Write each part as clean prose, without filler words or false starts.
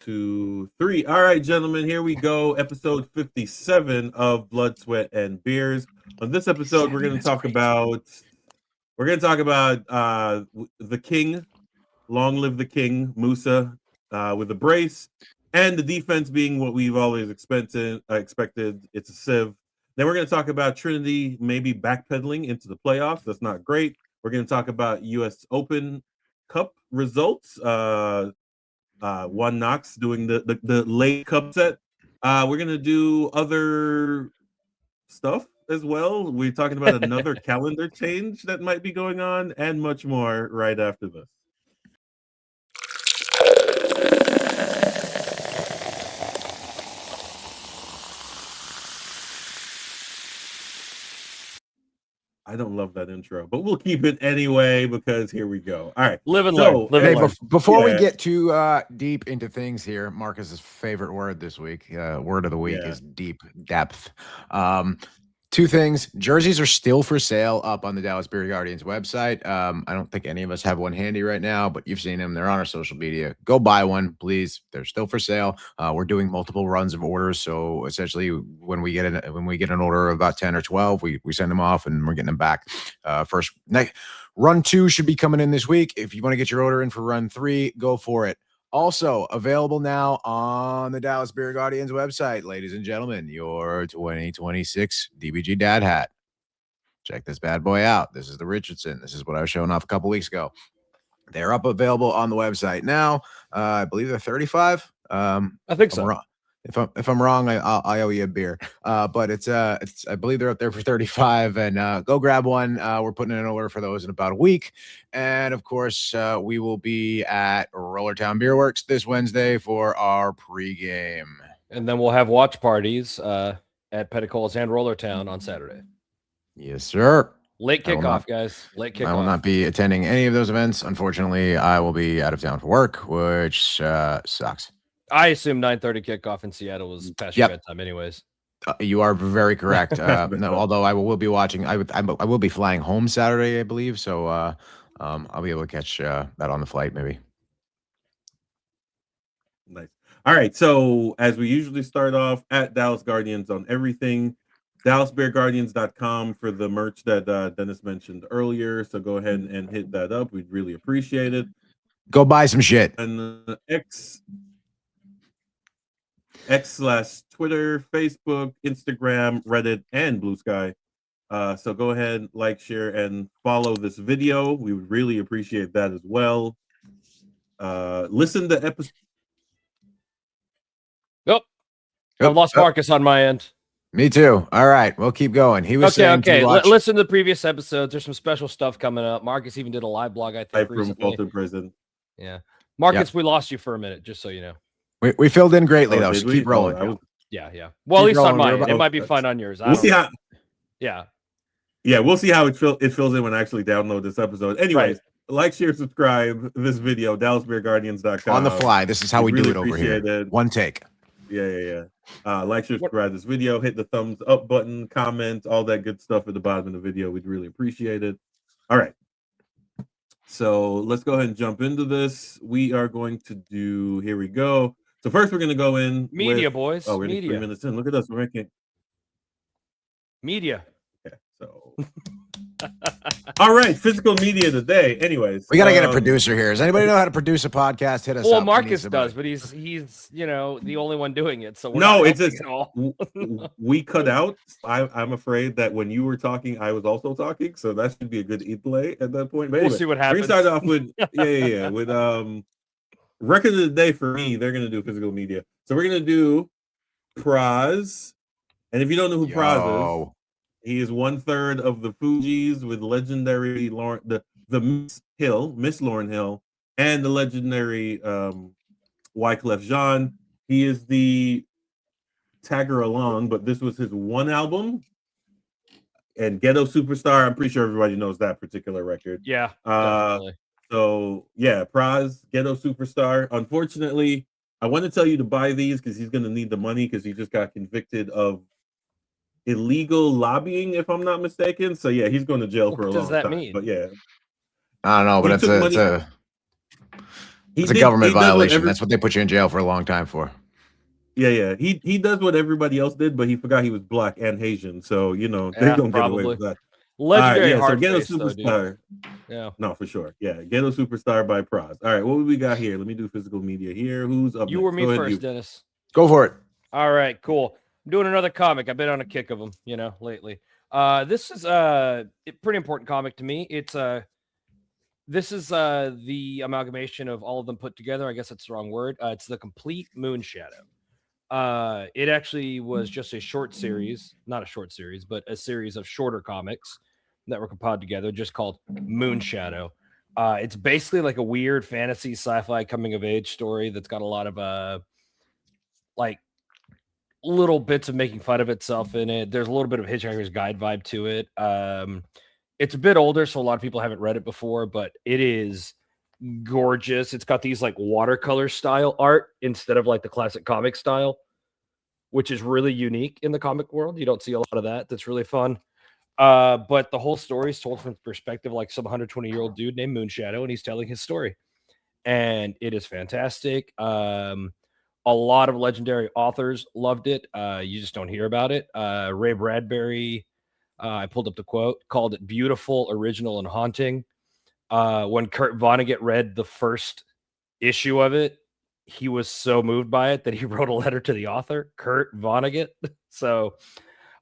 2, 3. All right, gentlemen, here we go. Episode 57 of Blood, Sweat, and Beers. On this episode, we're going to talk about the King. Long live the King, Musa, with a brace, and the defense being what we've always expected. It's a sieve. Then we're going to talk about Trinity maybe backpedaling into the playoffs. That's not great. We're going to talk about U.S. Open Cup results. One Knox doing the late cup set. We're gonna do other stuff as well. We're talking about another calendar change that might be going on, and much more right after this. I don't love that intro, but we'll keep it anyway because here we go. All right, live and learn. Before we get too deep into things here, Marcus's favorite word this week, word of the week is deep depth. Two things. Jerseys are still for sale up on the Dallas Beer Guardians website. I don't think any of us have one handy right now, but you've seen them. They're on our social media. Go buy one, please. They're still for sale. We're doing multiple runs of orders, so essentially, when we get an order of about 10 or 12, we send them off and we're getting them back. Run 2 should be coming in this week. If you want to get your order in for run 3, go for it. Also available now on the Dallas Beer Guardians website, ladies and gentlemen, your 2026 DBG Dad hat. Check this bad boy out. This is the Richardson. This is what I was showing off a couple weeks ago. They're available on the website now. I believe they're 35. I think so. If I'm wrong, I owe you a beer. But it's I believe they're up there for 35, and go grab one. We're putting in an order for those in about a week, and of course, we will be at Rollertown Beer Works this Wednesday for our pregame, and then we'll have watch parties at Petticoats and Rollertown on Saturday. Yes, sir. Late kickoff, guys. Late kickoff. I will not be attending any of those events. Unfortunately, I will be out of town for work, which sucks. I assume 9:30 kickoff in Seattle was past your bedtime, anyways. You are very correct. No, although I will be watching. I will be flying home Saturday, I believe. So I'll be able to catch that on the flight, maybe. Nice. All right. So as we usually start off at Dallas Guardians on everything, DallasBearGuardians.com for the merch that Dennis mentioned earlier. So go ahead and hit that up. We'd really appreciate it. Go buy some shit. And X/Twitter, Facebook, Instagram, Reddit, and Blue Sky. So go ahead, like, share, and follow this video. We would really appreciate that as well. Listen to episode. I've lost Marcus on my end. Me too. All right, we'll keep going. He was okay. Listen to the previous episodes. There's some special stuff coming up. Marcus even did a live blog, I think, from Fulton Prison. Yeah, Marcus, we lost you for a minute, just so you know. We filled in greatly though. So keep rolling. Yeah. Well, at least on mine. It might be fine on yours. We'll see how. Yeah, we'll see how it fills in when I actually download this episode. Anyways, like, share, subscribe this video. DallasBearGuardians.com on the fly. This is how we do it over here. One take. Yeah. Like, share, subscribe this video. Hit the thumbs up button, comment, all that good stuff at the bottom of the video. We'd really appreciate it. All right. So let's go ahead and jump into this. We are going to do. Here we go. So first, we're going to go in media, boys. Oh, we're media. 3 minutes in. Look at us. We're making media. Okay, so all right, physical media today. Anyways, we got to get a producer here. Does anybody know how to produce a podcast? Hit us up. Well, Marcus does, but he's the only one doing it. So it's just we cut out. I'm afraid that when you were talking, I was also talking, so that should be a good play at that point. But we'll see what happens. We start off with with record of the day for me. They're gonna do physical media, so we're gonna do Praz. And if you don't know who Praz is, he is 1/3 of the Fugees with legendary the Miss Lauryn Hill, and the legendary Wyclef Jean. He is the tagger along, but this was his one album. And Ghetto Superstar, I'm pretty sure everybody knows that particular record. Yeah. Definitely. So yeah, Praz, Ghetto Superstar. Unfortunately, I want to tell you to buy these because he's going to need the money because he just got convicted of illegal lobbying, if I'm not mistaken. So yeah, he's going to jail for a long time. What does that mean? But yeah, I don't know, but It's a government he does violation. That's what they put you in jail for a long time for. Yeah. He does what everybody else did, but he forgot he was black and Haitian, so they don't get away with that. Legendary so hard Ghetto face, though, dude. Superstar. Yeah. No, for sure. Yeah, Ghetto Superstar by Praz. All right, what do we got here? Let me do physical media here. Who's up? You next? or me Go ahead, first, Dennis. Go for it. All right, cool. I'm doing another comic. I've been on a kick of them, lately. This is a pretty important comic to me. This is the amalgamation of all of them put together. I guess that's the wrong word. It's the complete Moon Shadow. It actually was just a short series, not a short series, but a series of shorter comics that were compiled together, just called Moon Shadow. It's basically like a weird fantasy sci-fi coming of age story that's got a lot of like little bits of making fun of itself in it. There's a little bit of Hitchhiker's Guide vibe to it. It's a bit older, so a lot of people haven't read it before, but it is gorgeous. It's got these like watercolor style art instead of like the classic comic style, which is really unique in the comic world. You don't see a lot of that. That's really fun. But the whole story is told from the perspective of like some 120-year-old dude named Moonshadow, and he's telling his story. And it is fantastic. A lot of legendary authors loved it. You just don't hear about it. Ray Bradbury, I pulled up the quote, called it beautiful, original, and haunting. When Kurt Vonnegut read the first issue of it, he was so moved by it that he wrote a letter to the author, Kurt Vonnegut. So,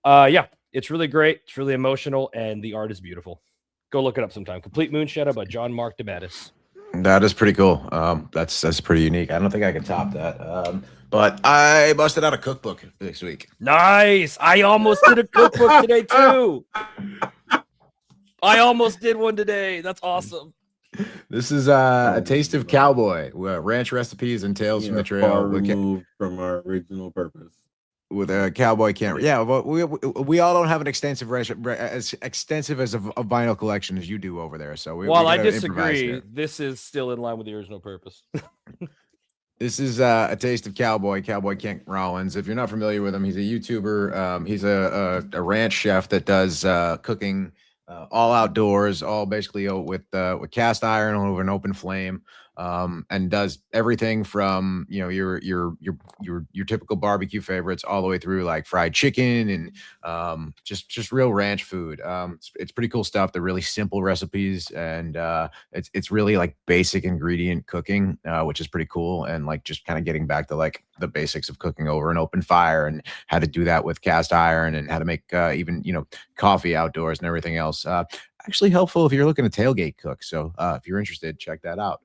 yeah, it's really great. It's really emotional, and the art is beautiful. Go look it up sometime. Complete Moon Shadow by John Mark DeMatteis. That is pretty cool. That's pretty unique. I don't think I can top that. But I busted out a cookbook this week. Nice. I almost did a cookbook today too. I almost did one today. That's awesome. This is a taste of cowboy, ranch recipes and tales from the trail. Far removed from our original purpose. With a cowboy can't. Yeah, but we all don't have an extensive as extensive as a vinyl collection as you do over there. So while I disagree, this is still in line with the original purpose. This is a taste of Cowboy Kent Rollins. If you're not familiar with him, he's a YouTuber. He's a ranch chef that does cooking all outdoors, all basically with cast iron over an open flame, and does everything from your typical barbecue favorites all the way through like fried chicken and just real ranch food. It's pretty cool stuff. They're really simple recipes, and it's really like basic ingredient cooking, which is pretty cool, and like just kind of getting back to like the basics of cooking over an open fire and how to do that with cast iron and how to make even coffee outdoors and everything else. Actually helpful if you're looking to tailgate cook. So if you're interested, check that out.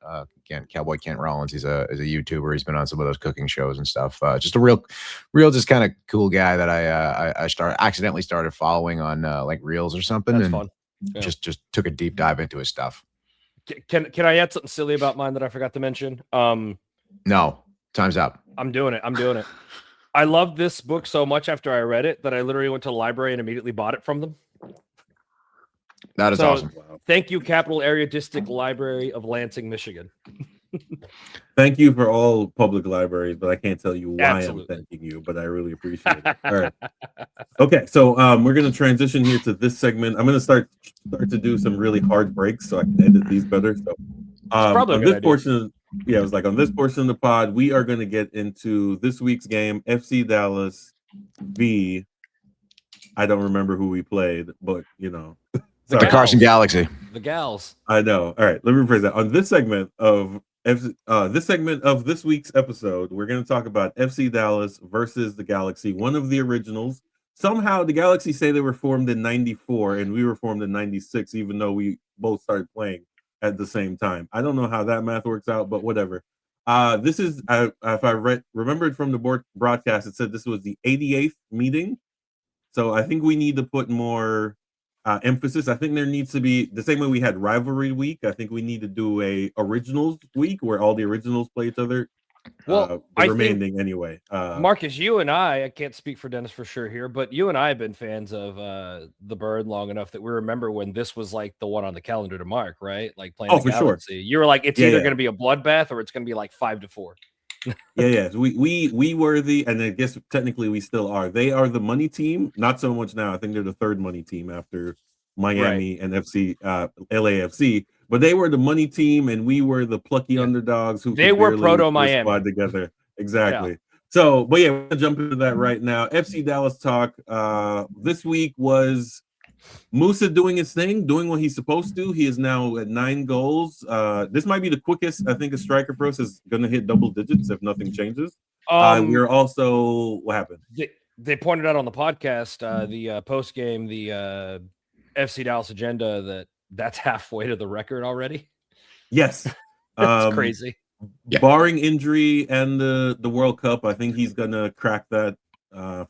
Again, Cowboy Kent Rollins. He's a YouTuber. He's been on some of those cooking shows and stuff. Just a real just kind of cool guy that I accidentally started following on like Reels or something. That's and fun. Yeah. Just took a deep dive into his stuff. Can I add something silly about mine that I forgot to mention? No, time's up. I'm doing it. I loved this book so much after I read it that I literally went to the library and immediately bought it from them. That is awesome. Thank you, Capital Area District Library of Lansing, Michigan. Thank you for all public libraries, but I can't tell you why Absolutely. I'm thanking you, but I really appreciate it. All right. Okay, so we're going to transition here to this segment. I'm going to start to do some really hard breaks so I can edit these better. So on this portion, it was like on this portion of the pod, we are going to get into this week's game, FC Dallas v. I don't remember who we played, but The Carson Galaxy. The Gals. I know. All right, let me rephrase that. On this segment of this week's episode, we're going to talk about FC Dallas versus the Galaxy, one of the originals. Somehow the Galaxy say they were formed in 94 and we were formed in 96, even though we both started playing at the same time. I don't know how that math works out, but whatever. This is, if I remembered from the broadcast, it said this was the 88th meeting. So I think we need to put more emphasis. I think there needs to be, the same way we had rivalry week, I think we need to do a originals week where all the originals play each other. Well, remaining anyway. Marcus, you and I can't speak for Dennis for sure here, but you and I have been fans of the Bird long enough that we remember when this was like the one on the calendar to mark, right? Like playing the Galaxy. Sure. You were like, it's either going to be a bloodbath or it's going to be like 5-4. Yeah. We were and I guess technically we still are. They are the money team, not so much now. I think they're the third money team after Miami and LAFC, but they were the money team and we were the plucky underdogs who they could were barely proto put a Miami squad together. Exactly. So, but yeah, we're gonna jump into that right now. FC Dallas talk. This week was Musa doing his thing, doing what he's supposed to. He is now at 9 goals. This might be the quickest I think a striker for us is going to hit double digits if nothing changes. We're also what happened? They pointed out on the podcast, the post game, the FC Dallas agenda that's halfway to the record already. Yes, it's crazy. Barring injury and the World Cup, I think he's gonna crack that.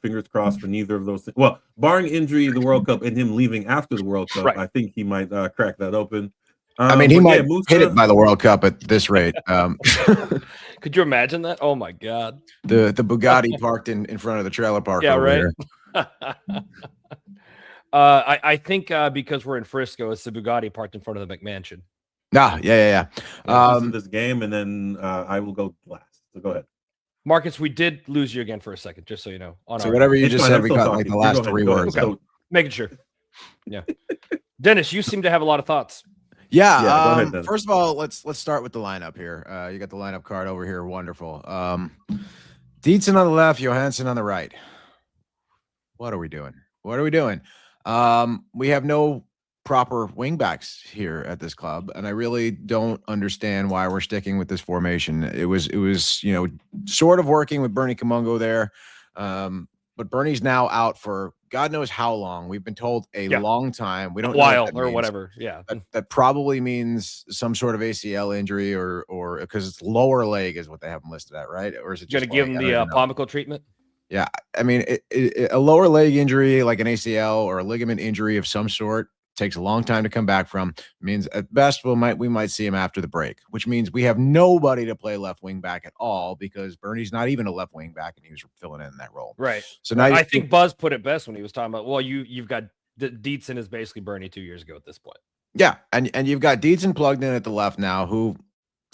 Fingers crossed for neither of those things. Well, barring injury, the World Cup, and him leaving after the World Cup, I think he might crack that open. I mean, he might hit it by the World Cup at this rate. Could you imagine that? Oh my God! The Bugatti parked in front of the trailer park. Yeah, over right. I think because we're in Frisco, it's the Bugatti parked in front of the McMansion. Yeah. This game, and then I will go last. So go ahead. Marcus, we did lose you again for a second, just so you know. So whatever you just said, we got like the last 3 words. So, making sure. Yeah. Dennis, you seem to have a lot of thoughts. Yeah. Go ahead, Dennis. First of all, let's start with the lineup here. You got the lineup card over here. Wonderful. Dietzen on the left, Johansson on the right. What are we doing? We have no proper wingbacks here at this club, and I really don't understand why we're sticking with this formation. It was sort of working with Bernie Kamungo there, but Bernie's now out for God knows how long. We've been told a long time. We don't know while or whatever. Yeah, that probably means some sort of ACL injury or because it's lower leg is what they have him listed at, right? Or is it just going to give him the Pomico treatment? Yeah, I mean, a lower leg injury like an ACL or a ligament injury of some sort takes a long time to come back from. Means at best we might see him after the break, which means we have nobody to play left wing back at all because Bernie's not even a left wing back and he was filling in that role. Right. So now I think Buzz put it best when he was talking about, well, you've got Dietzen is basically Bernie 2 years ago at this point. Yeah, and you've got Dietzen plugged in at the left now, who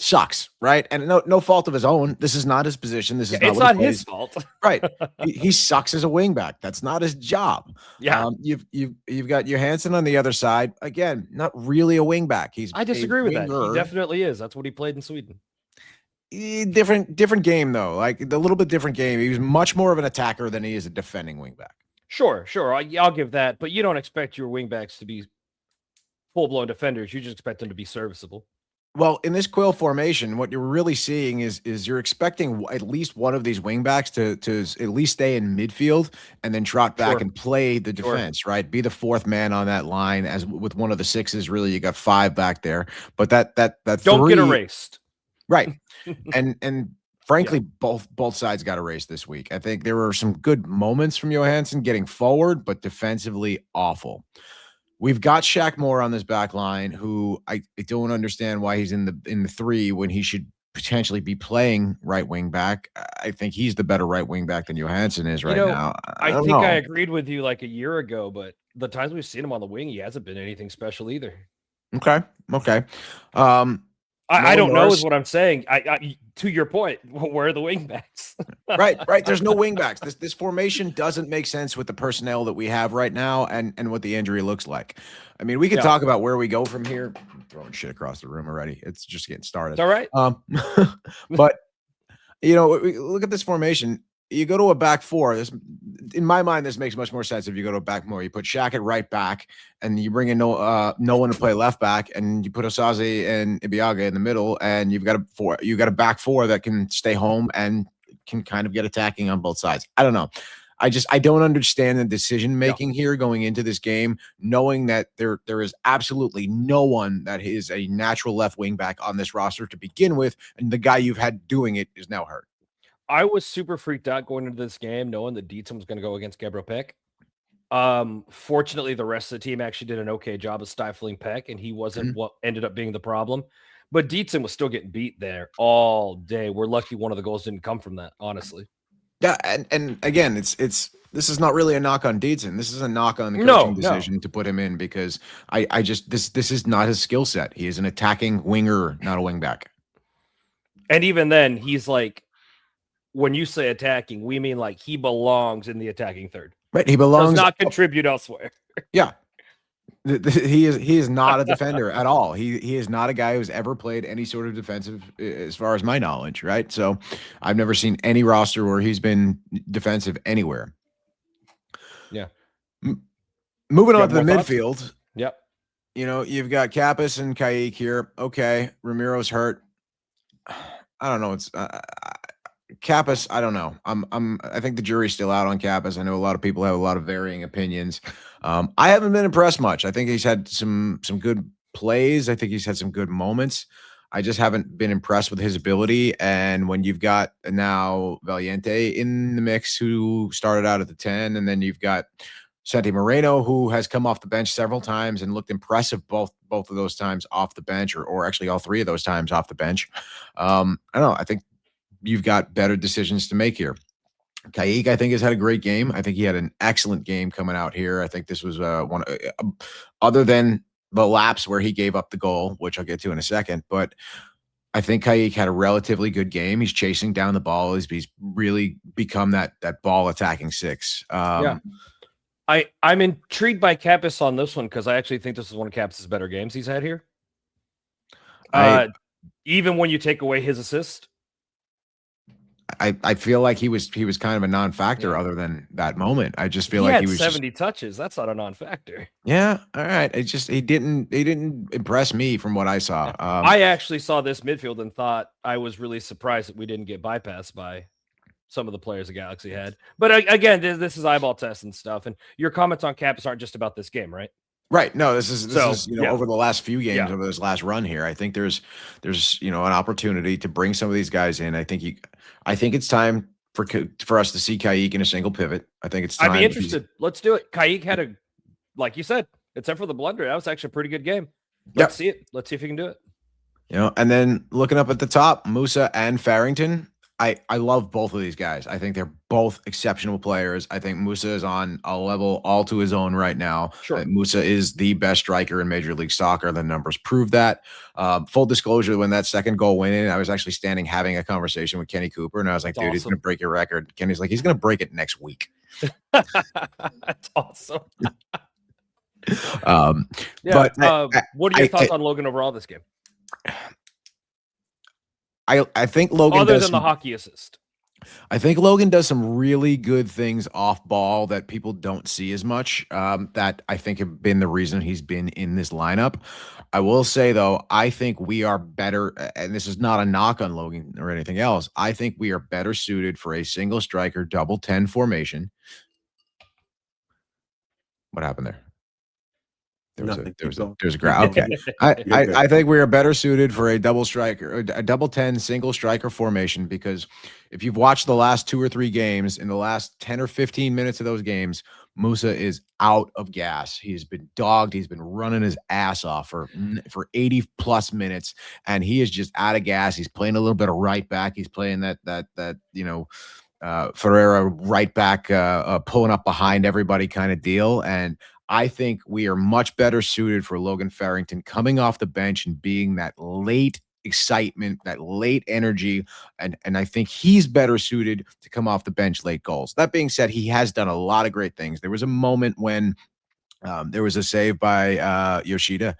sucks, right? And no fault of his own. This is not his position. This is not his fault, right? He sucks as a wingback. That's not his job. Yeah. You've got Johansson on the other side. Again, not really a wingback. I disagree with that. He definitely is. That's what he played in Sweden. Different game though. Like a little bit different game. He was much more of an attacker than he is a defending wingback. Sure. I'll give that. But you don't expect your wingbacks to be full-blown defenders. You just expect them to be serviceable. Well, in this Quill formation, what you're really seeing is you're expecting at least one of these wingbacks to at least stay in midfield and then trot back and play the defense, right? Be the fourth man on that line. As with one of the sixes, really, you got 5 back there, but that don't get erased, right? and frankly, both sides got erased this week. I think there were some good moments from Johansson getting forward, but defensively awful. We've got Shaq Moore on this back line, who I don't understand why he's in the 3 when he should potentially be playing right wing back. I think he's the better right wing back than Johansson is now. I think I agreed with you like a year ago, but the times we've seen him on the wing, he hasn't been anything special either. Okay. I don't know is what I'm saying. I to your point, where are the wingbacks? right. There's no wingbacks. This formation doesn't make sense with the personnel that we have right now and what the injury looks like. I mean, we could talk about where we go from here. I'm throwing shit across the room already. It's just getting started. It's all right. But look at this formation. You go to a back 4. This, in my mind, this makes much more sense if you go to a back more. You put Shaq at right back, and you bring in no one to play left back, and you put Osaze and Ibiaga in the middle, and you've got a back 4 that can stay home and can kind of get attacking on both sides. I don't know. I don't understand the decision making here going into this game, knowing that there is absolutely no one that is a natural left wing back on this roster to begin with, and the guy you've had doing it is now hurt. I was super freaked out going into this game, knowing that Dietzen was going to go against Gabriel Peck. Fortunately, the rest of the team actually did an okay job of stifling Peck, and he wasn't what ended up being the problem. But Dietzen was still getting beat there all day. We're lucky one of the goals didn't come from that, honestly. Yeah, and again, it's this is not really a knock on Dietzen. This is a knock on the coaching decision to put him in because I just this is not his skill set. He is an attacking winger, not a wingback. And even then, he's like, when you say attacking, we mean like he belongs in the attacking third. Right, he belongs. Does not contribute elsewhere. Yeah. He is not a defender at all. He is not a guy who's ever played any sort of defensive, as far as my knowledge, right? So I've never seen any roster where he's been defensive anywhere. Yeah. Moving You on have to the more thoughts? midfield, Yep. you know, you've got Kappas and Kayik here. Okay, Ramiro's hurt. I don't know. It's Kappas. I don't know. I think the jury's still out on Kappas. I know a lot of people have a lot of varying opinions. I haven't been impressed much. I think he's had some good plays. I think he's had some good moments. I just haven't been impressed with his ability. And when you've got now Valiente in the mix, who started out at the 10, and then you've got Santi Moreno, who has come off the bench several times and looked impressive both of those times off the bench, or actually all three of those times off the bench. I don't know. I think you've got better decisions to make here. Kayik, I think, has had a great game. I think he had an excellent game coming out here. I think this was one, other than the lapse where he gave up the goal, which I'll get to in a second. But I think Kayik had a relatively good game. He's chasing down the ball. He's really become that ball attacking six. Yeah. I'm intrigued by Kappas on this one because I actually think this is one of Kappas' better games he's had here. Even when you take away his assist. I feel like he was kind of a non-factor other than that moment. I just feel he like had he was 70 touches. That's not a non-factor. Yeah, all right. It just he didn't impress me from what I saw. I actually saw this midfield and thought I was really surprised that we didn't get bypassed by some of the players the Galaxy had. But again, this is eyeball test and stuff. And your comments on Kappas aren't just about this game, right? Right. No, this is over the last few games, Yeah. over this last run here. I think there's an opportunity to bring some of these guys in. I think it's time for us to see Kayik in a single pivot. I think it's time. I'd be interested. Let's do it. Kayik had like you said, except for the blunder, that was actually a pretty good game. Let's see it. Let's see if he can do it. And then looking up at the top, Musa and Farrington. I love both of these guys. I think they're both exceptional players. I think Musa is on a level all to his own right now. Sure. Musa is the best striker in Major League Soccer. The numbers prove that. Full disclosure, when that second goal went in, I was actually standing having a conversation with Kenny Cooper, and I was like, dude, he's going to break your record. Kenny's like, he's going to break it next week. That's awesome. But what are your thoughts on Logan overall this game? I think Logan, other than the hockey assist, I think Logan does some really good things off ball that people don't see as much. That I think have been the reason he's been in this lineup. I will say though, I think we are better, and this is not a knock on Logan or anything else. I think we are better suited for a single striker double 10 formation. What happened there? There's a ground. Okay. I think we are better suited for a double striker, a double 10 single striker formation, because if you've watched the last 2 or 3 games, in the last 10 or 15 minutes of those games, Musa is out of gas. He's been dogged. He's been running his ass off for 80 plus minutes, and he is just out of gas. He's playing a little bit of right back. He's playing that Ferreira right back, pulling up behind everybody kind of deal. And I think we are much better suited for Logan Farrington coming off the bench and being that late excitement, that late energy. And I think he's better suited to come off the bench late goals. That being said, he has done a lot of great things. There was a moment when there was a save by Yoshida,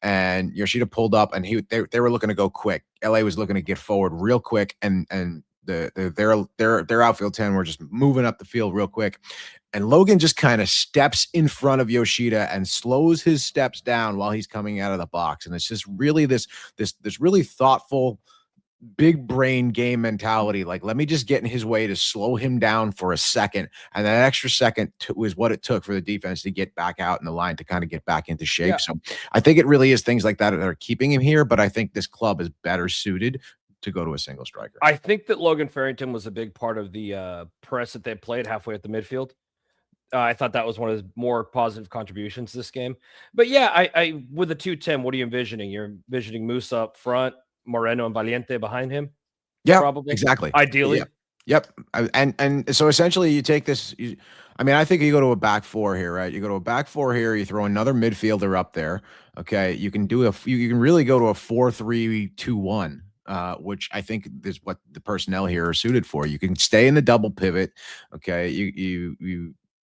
and Yoshida pulled up, and they were looking to go quick. LA was looking to get forward real quick, and their outfield 10 were just moving up the field real quick. And Logan just kind of steps in front of Yoshida and slows his steps down while he's coming out of the box. And it's just really this really thoughtful, big brain game mentality. Like, let me just get in his way to slow him down for a second. And that extra second was what it took for the defense to get back out in the line to kind of get back into shape. Yeah. So I think it really is things like that are keeping him here. But I think this club is better suited to go to a single striker. I think that Logan Farrington was a big part of the press that they played halfway at the midfield. I thought that was one of his more positive contributions this game. But yeah, I with the 2-10, what are you envisioning? You're envisioning Musa up front, Moreno and Valiente behind him? Yeah, probably. Exactly. Ideally. Yeah. Yep. And so essentially you take this, I think you go to a back 4 here, right? You go to a back 4 here, you throw another midfielder up there. Okay. You can really go to a 4-3-2-1. Which I think is what the personnel here are suited for. You can stay in the double pivot. Okay.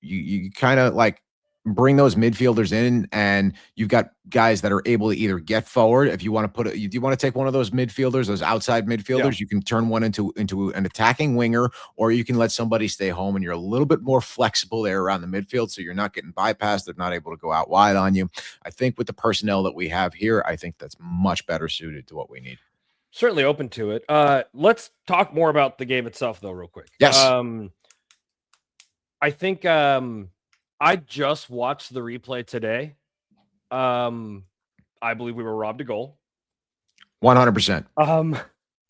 You kind of like bring those midfielders in, and you've got guys that are able to either get forward. If you want to you want to take one of those midfielders, those outside midfielders, you can turn one into an attacking winger, or you can let somebody stay home, and you're a little bit more flexible there around the midfield, so you're not getting bypassed. They're not able to go out wide on you. I think with the personnel that we have here, I think that's much better suited to what we need. Certainly open to it. Let's talk more about the game itself, though, real quick. Yes. I think I just watched the replay today. I believe we were robbed a goal. 100%.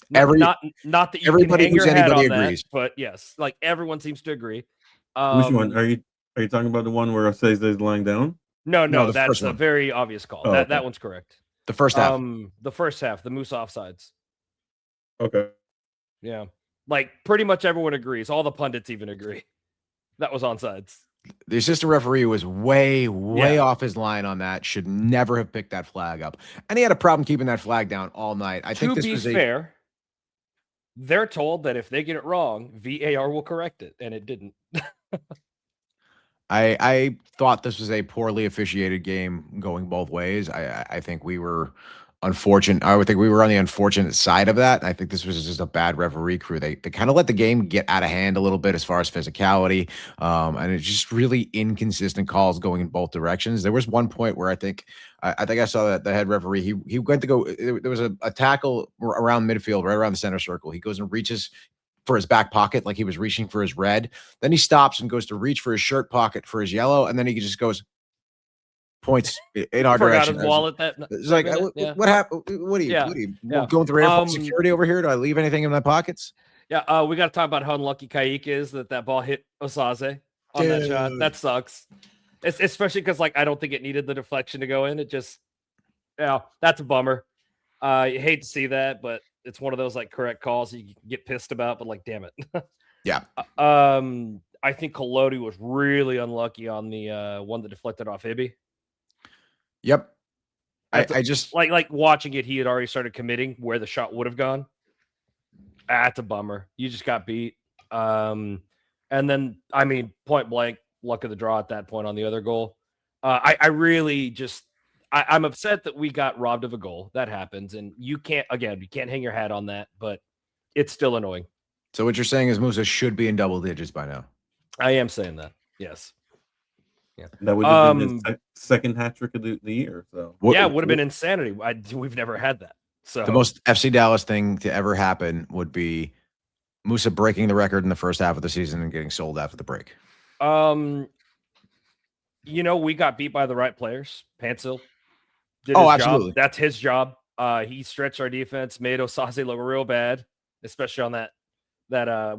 Not that you can hang your hat on that, but yes, like everyone seems to agree. Which one are you talking about? The one where Cesar is lying down? No, that's a very obvious call. That one's correct. The first half. The Moose offsides. Okay. Yeah. Like pretty much everyone agrees. All the pundits even agree. That was onside. The assistant referee was way off his line on that. Should never have picked that flag up. And he had a problem keeping that flag down all night. I think this was fair. They're told that if they get it wrong, VAR will correct it, and it didn't. I thought this was a poorly officiated game going both ways. I think we were unfortunate. I would think we were on the unfortunate side of that. I think this was just a bad referee crew. They kind of let the game get out of hand a little bit as far as physicality, and it's just really inconsistent calls going in both directions. There was one point where I think I saw that the head referee he went to go. There was a tackle around midfield, right around the center circle. He goes and reaches for his back pocket like he was reaching for his red. Then he stops and goes to reach for his shirt pocket for his yellow, and then he just goes points in our direction. His wallet it's like, what happened? What are you going through airport security over here? Do I leave anything in my pockets? Yeah, we got to talk about how unlucky Kayik is that ball hit Osaze on that shot. That sucks. It's especially because I don't think it needed the deflection to go in. It just, that's a bummer. You hate to see that, but it's one of those correct calls you get pissed about, but damn it. Yeah. I think Collodi was really unlucky on the one that deflected off Ibby. Yep. I just like watching it, he had already started committing where the shot would have gone. That's a bummer. You just got beat. And then point blank, luck of the draw at that point on the other goal. I really just I'm upset that we got robbed of a goal. That happens, and you can't hang your hat on that, but it's still annoying. So what you're saying is Musa should be in double digits by now. I am saying that. Yes. Yeah. That would have been his second hat trick of the year. So it would have been insanity. We've never had that. So the most FC Dallas thing to ever happen would be Musa breaking the record in the first half of the season and getting sold after the break. We got beat by the right players. Pansil did his absolutely. Job. That's his job. He stretched our defense, made Osaze look real bad, especially on that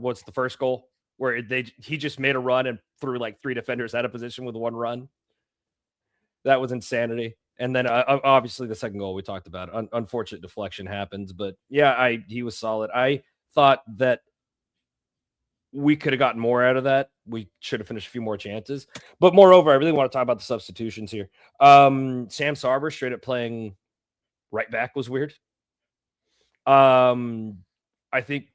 what's the first goal where he just made a run and threw 3 defenders out of position with one run. That was insanity. And then obviously the second goal we talked about, unfortunate deflection happens, but he was solid. I thought that we could have gotten more out of that. We should have finished a few more chances. But moreover, I really want to talk about the substitutions here. Sam Sarver straight up playing right back was weird. I think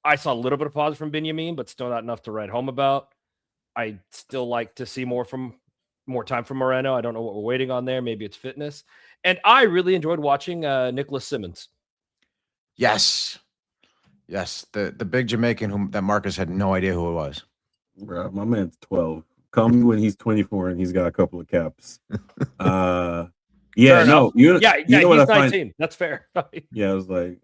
I saw a little bit of positive from Benjamin, but still not enough to write home about. I still like to see more time from Moreno. I don't know what we're waiting on there. Maybe it's fitness. And I really enjoyed watching Nicholas Simmons. Yes. The big Jamaican that Marcus had no idea who it was. Bro, my man's 12. Call me when he's 24 and he's got a couple of caps. You know he's what 19. That's fair. Yeah, I was like,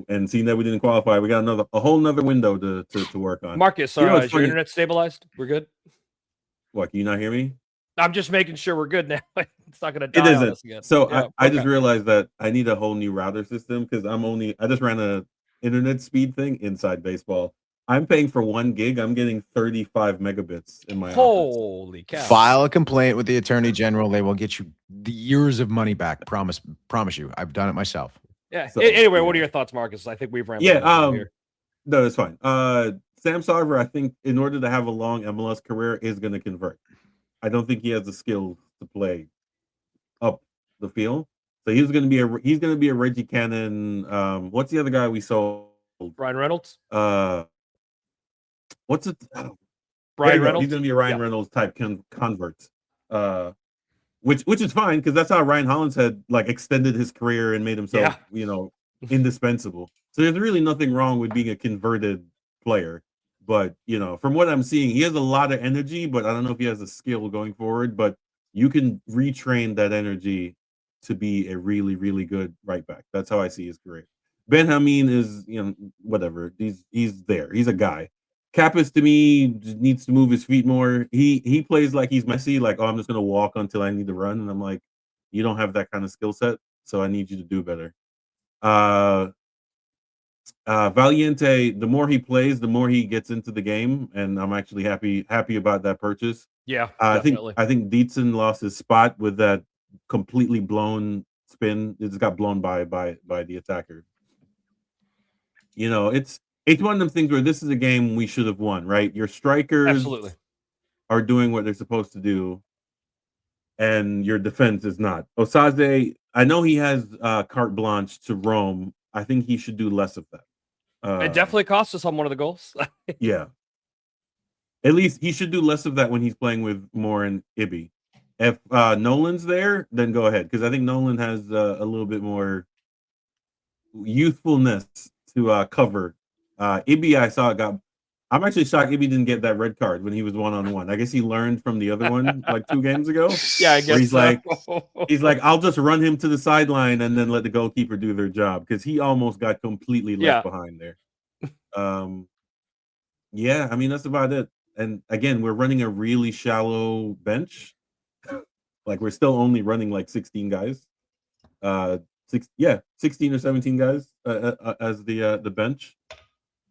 and seeing that we didn't qualify, we got a whole nother window to work on. Marcus, is your internet stabilized? We're good. What? Can you not hear me? I'm just making sure we're good now. It's not going to die. It isn't. On us again. So I just realized that I need a whole new router system because I just ran a internet speed thing inside baseball. I'm paying for 1 gig. I'm getting 35 megabits in my Holy office. Cow. File a complaint with the Attorney General. They will get you the years of money back. Promise you. I've done it myself. Yeah. So, anyway, what are your thoughts, Marcus? I think we've ran. Here. No, it's fine. Sam Sarver, I think, in order to have a long MLS career, is going to convert. I don't think he has the skill to play up the field. So he's going to be a Reggie Cannon. What's the other guy we sold? Ryan Reynolds. What's it? Brian He's Reynolds. going to be a Ryan Reynolds type convert, which is fine because that's how Ryan Hollins had like extended his career and made himself, indispensable. So there's really nothing wrong with being a converted player. But from what I'm seeing, he has a lot of energy, but I don't know if he has the skill going forward. But you can retrain that energy to be a really, really good right back. That's how I see his career. Ben Hameen is, whatever. He's there. He's a guy. Kappas to me needs to move his feet more. He plays like he's Messi, like, oh, I'm just gonna walk until I need to run. And I'm like, you don't have that kind of skill set, so I need you to do better. Valiente, the more he plays, the more he gets into the game, and I'm actually happy about that purchase. Yeah, I definitely. think Dietzen lost his spot with that completely blown spin. It just got blown by the attacker. It's one of them things where this is a game we should have won, right? Your strikers Absolutely are doing what they're supposed to do, and your defense is not. Osaze, I know he has carte blanche to roam. I think he should do less of that. It definitely cost us on one of the goals. Yeah. At least he should do less of that when he's playing with Moore and Ibby. If Nolan's there, then go ahead, because I think Nolan has a little bit more youthfulness to cover. Ibby, I saw I'm actually shocked Ibby didn't get that red card when he was 1-on-1. I guess he learned from the other one like 2 games ago. Yeah, I guess he's like, I'll just run him to the sideline and then let the goalkeeper do their job, because he almost got completely left behind there. Yeah, I mean, that's about it. And again, we're running a really shallow bench. Like, we're still only running like 16 guys. 16 or 17 guys as the bench.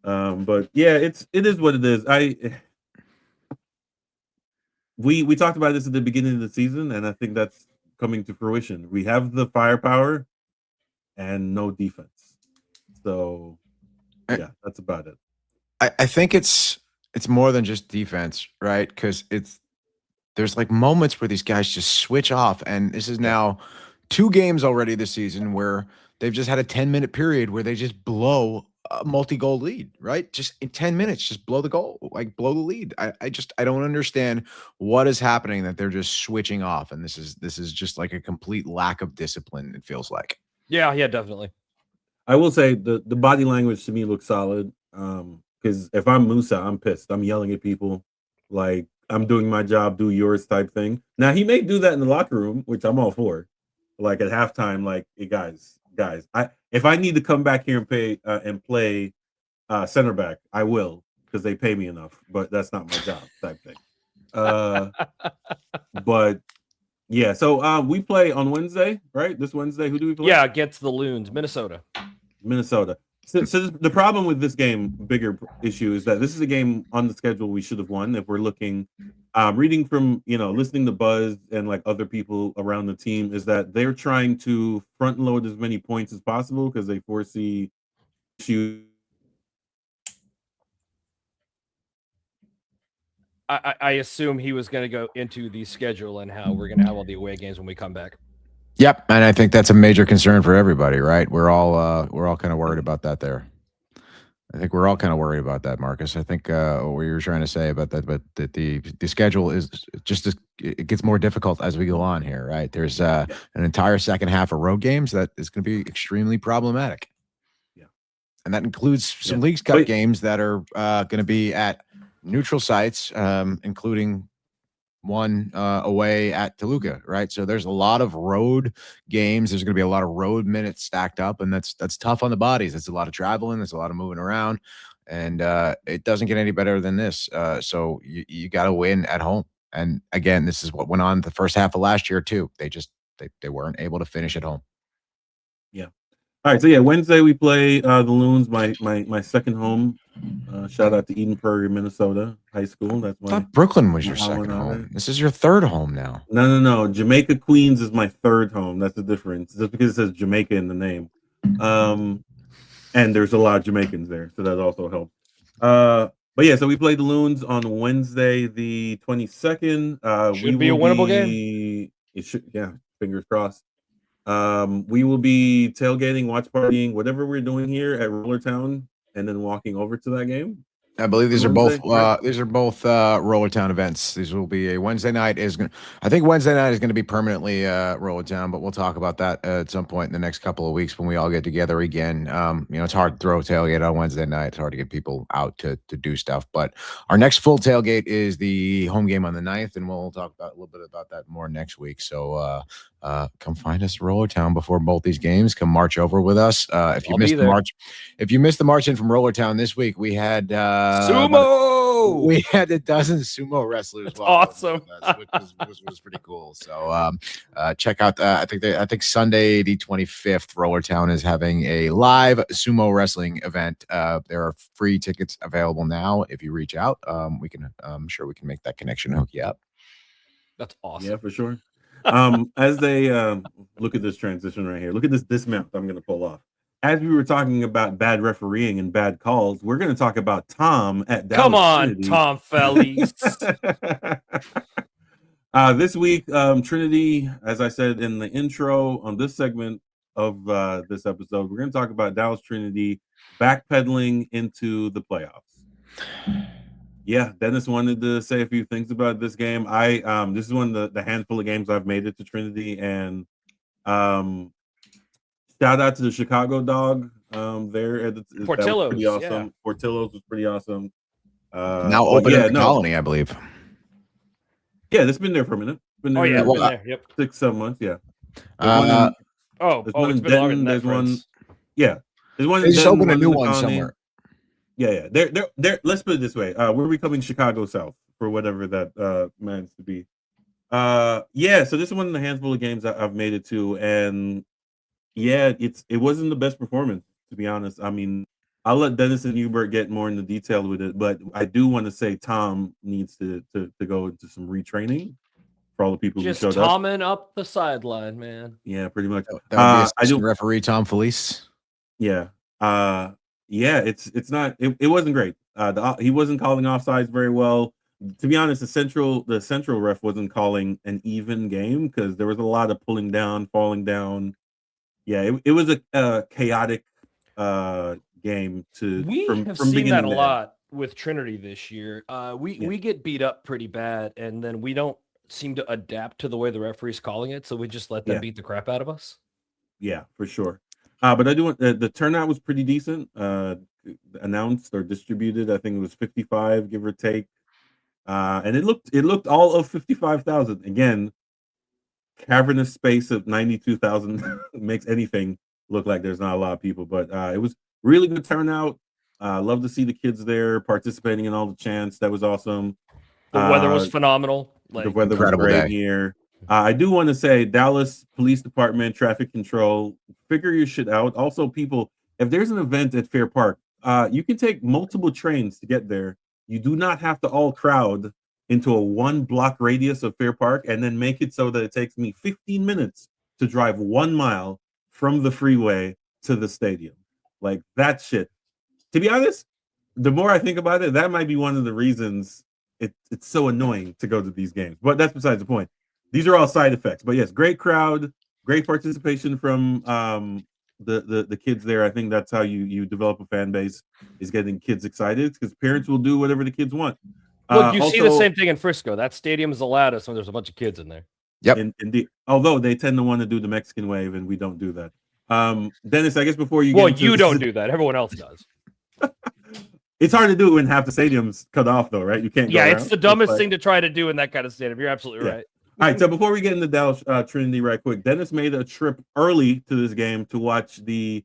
But yeah, it is what it is. We talked about this at the beginning of the season, and I think that's coming to fruition. We have the firepower and no defense. So yeah, that's about it. I think it's more than just defense, right? Because there's like moments where these guys just switch off, and this is now 2 games already this season where they've just had a 10-minute period where they just blow a multi-goal lead, right? Just in 10 minutes, just blow the goal, like blow the lead. I don't understand what is happening that they're just switching off, and this is just like a complete lack of discipline, it feels like. Yeah, definitely. I will say the body language to me looks solid. Because if I'm Musa, I'm pissed. I'm yelling at people like, I'm doing my job, do yours type thing. Now, he may do that in the locker room, which I'm all for. Like at halftime, like, hey, guys, if I need to come back here and play center back, I will, because they pay me enough. But that's not my job type thing. But yeah, so we play on Wednesday, right? This Wednesday, who do we play? Yeah, against the Loons, Minnesota. So the problem with this game, bigger issue, is that this is a game on the schedule we should have won. If we're looking, reading from, listening to Buzz and like other people around the team, is that they're trying to front load as many points as possible because they foresee issues. I assume he was going to go into the schedule and how we're going to have all the away games when we come back. Yep, and I think that's a major concern for everybody, right? We're all kind of worried about that there. I think we're all kind of worried about that, Marcus. I think what you were trying to say about that, but that the schedule is just it gets more difficult as we go on here, right? There's an entire second half of road games that is going to be extremely problematic. Yeah, and that includes some Leagues Cup games that are going to be at neutral sites, including one away at Toluca, right? So there's a lot of road games. There's going to be a lot of road minutes stacked up, and that's tough on the bodies. It's a lot of traveling. There's a lot of moving around, and it doesn't get any better than this. So you got to win at home. And again, this is what went on the first half of last year too. They weren't able to finish at home. Yeah. All right. So yeah, Wednesday we play the Loons, my second home. Shout out to Eden Prairie, Minnesota High School. That's I thought Brooklyn was your second home. This is your third home now. No. Jamaica Queens is my third home. That's the difference. Just because it says Jamaica in the name. And there's a lot of Jamaicans there, so that also helps. But yeah, so we played the Loons on Wednesday, the 22nd. Should be a winnable game. It should, yeah. Fingers crossed. We will be tailgating, watch partying, whatever we're doing here at Roller Town, and then walking over to that game. I believe these are Wednesday, both right? Roller Town events. These will be a Wednesday night I think Wednesday night is going to be permanently Roller Town, but we'll talk about that at some point in the next couple of weeks when we all get together again. It's hard to throw a tailgate on Wednesday night. It's hard to get people out to do stuff, but our next full tailgate is the home game on the 9th, and we'll talk about a little bit about that more next week. So come find us at Roller Town before both these games. Come march over with us. If you I'll be missed the there. march in from Roller Town this week, we had Sumo. we had a dozen sumo wrestlers. That's awesome. With us, which was pretty cool. So check out. I think Sunday the 25th, Roller Town is having a live sumo wrestling event. There are free tickets available now. If you reach out, I'm sure we can make that connection. Hook you up. That's awesome. Yeah, for sure. As they look at this transition right here, look at this dismount I'm going to pull off. As we were talking about bad refereeing and bad calls, we're going to talk about Tom at Dallas. Come on, Trinity. Tom Fellies. This week, Trinity, as I said in the intro on this segment of this episode, we're going to talk about Dallas Trinity backpedaling into the playoffs. Yeah, Dennis wanted to say a few things about this game. This is one of the handful of games I've made it to Trinity, and shout out to the Chicago dog there. Portillo's, pretty awesome. yeah. Portillo's was pretty awesome. Now open in the colony, I believe. Yeah, it's been there for a minute. Been there, been there. Yep. 6-7 months. Yeah. It's been longer than that. There's one. Yeah, there's one. They just opened a new one somewhere. Yeah. They're. Let's put it this way. We're becoming Chicago South for whatever that means to be. Yeah. So this is one of the handful of games I've made it to, and yeah, it wasn't the best performance, to be honest. I mean, I'll let Dennis and Hubert get more into detail with it, but I do want to say Tom needs to go into some retraining for all the people just who showed up. Just Tomming up the sideline, man. Yeah, pretty much. That would be referee Tom Felice. Yeah. Yeah, it's not. It wasn't great. He wasn't calling offsides very well. To be honest, the central ref wasn't calling an even game because there was a lot of pulling down, falling down. Yeah, it was a chaotic game. We have seen that a lot with Trinity this year. We get beat up pretty bad, and then we don't seem to adapt to the way the referee's calling it, so we just let them beat the crap out of us. Yeah, for sure. But I do want the turnout was pretty decent. Announced or distributed, I think it was 55, give or take. And it looked all of 55,000. Again, cavernous space of 92,000 makes anything look like there's not a lot of people. But it was really good turnout. Love to see the kids there participating in all the chants. That was awesome. The weather was phenomenal. The weather was great here. I do want to say Dallas Police Department, traffic control, figure your shit out. Also, people, if there's an event at Fair Park, you can take multiple trains to get there. You do not have to all crowd into a 1-block radius of Fair Park and then make it so that it takes me 15 minutes to drive 1 mile from the freeway to the stadium. Like that shit. To be honest, the more I think about it, that might be one of the reasons it's so annoying to go to these games. But that's besides the point. These are all side effects. But yes, great crowd, great participation from the kids there. I think that's how you develop a fan base, is getting kids excited, because parents will do whatever the kids want. Look, you see the same thing in Frisco. That stadium is the loudest when there's a bunch of kids in there. Yep. Indeed. Although they tend to want to do the Mexican wave, and we don't do that. Dennis, I guess before you you don't do that. Everyone else does. It's hard to do when half the stadium's cut off, though, right? You can't. Yeah, it's the dumbest thing to try to do in that kind of stadium. You're absolutely right. All right, so before we get into Dallas Trinity right quick, Dennis made a trip early to this game to watch the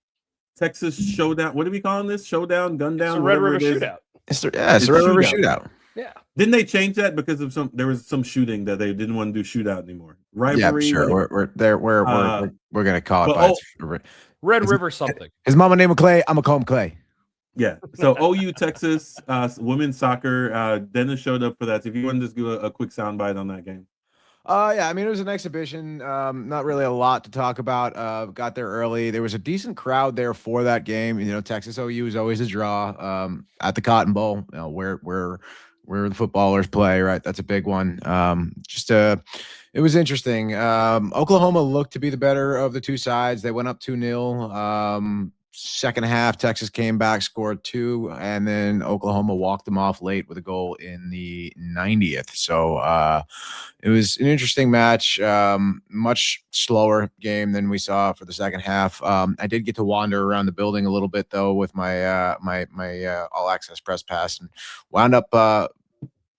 Texas Showdown. What are we calling this? Showdown, Gundown? It's a Red River Shootout. It's the Red River Shootout. Yeah. Didn't they change that because of there was some shooting that they didn't want to do shootout anymore? Rivalry. Yeah, sure. We're gonna call it Red River something. His mama name was Clay. I'm gonna call him Clay. Yeah. So OU Texas women's soccer. Dennis showed up for that. So if you want to just give a quick soundbite on that game. Yeah, I mean, it was an exhibition. Not really a lot to talk about. Got there early. There was a decent crowd there for that game. You know, Texas OU is always a draw. At the Cotton Bowl, you know, where the footballers play, right? That's a big one. It was interesting. Oklahoma looked to be the better of the two sides. They went up 2-0. second half, Texas came back, scored 2, and then Oklahoma walked them off late with a goal in the 90th. So it was an interesting match, much slower game than we saw for the second half. I did get to wander around the building a little bit though with my my all access press pass, and wound up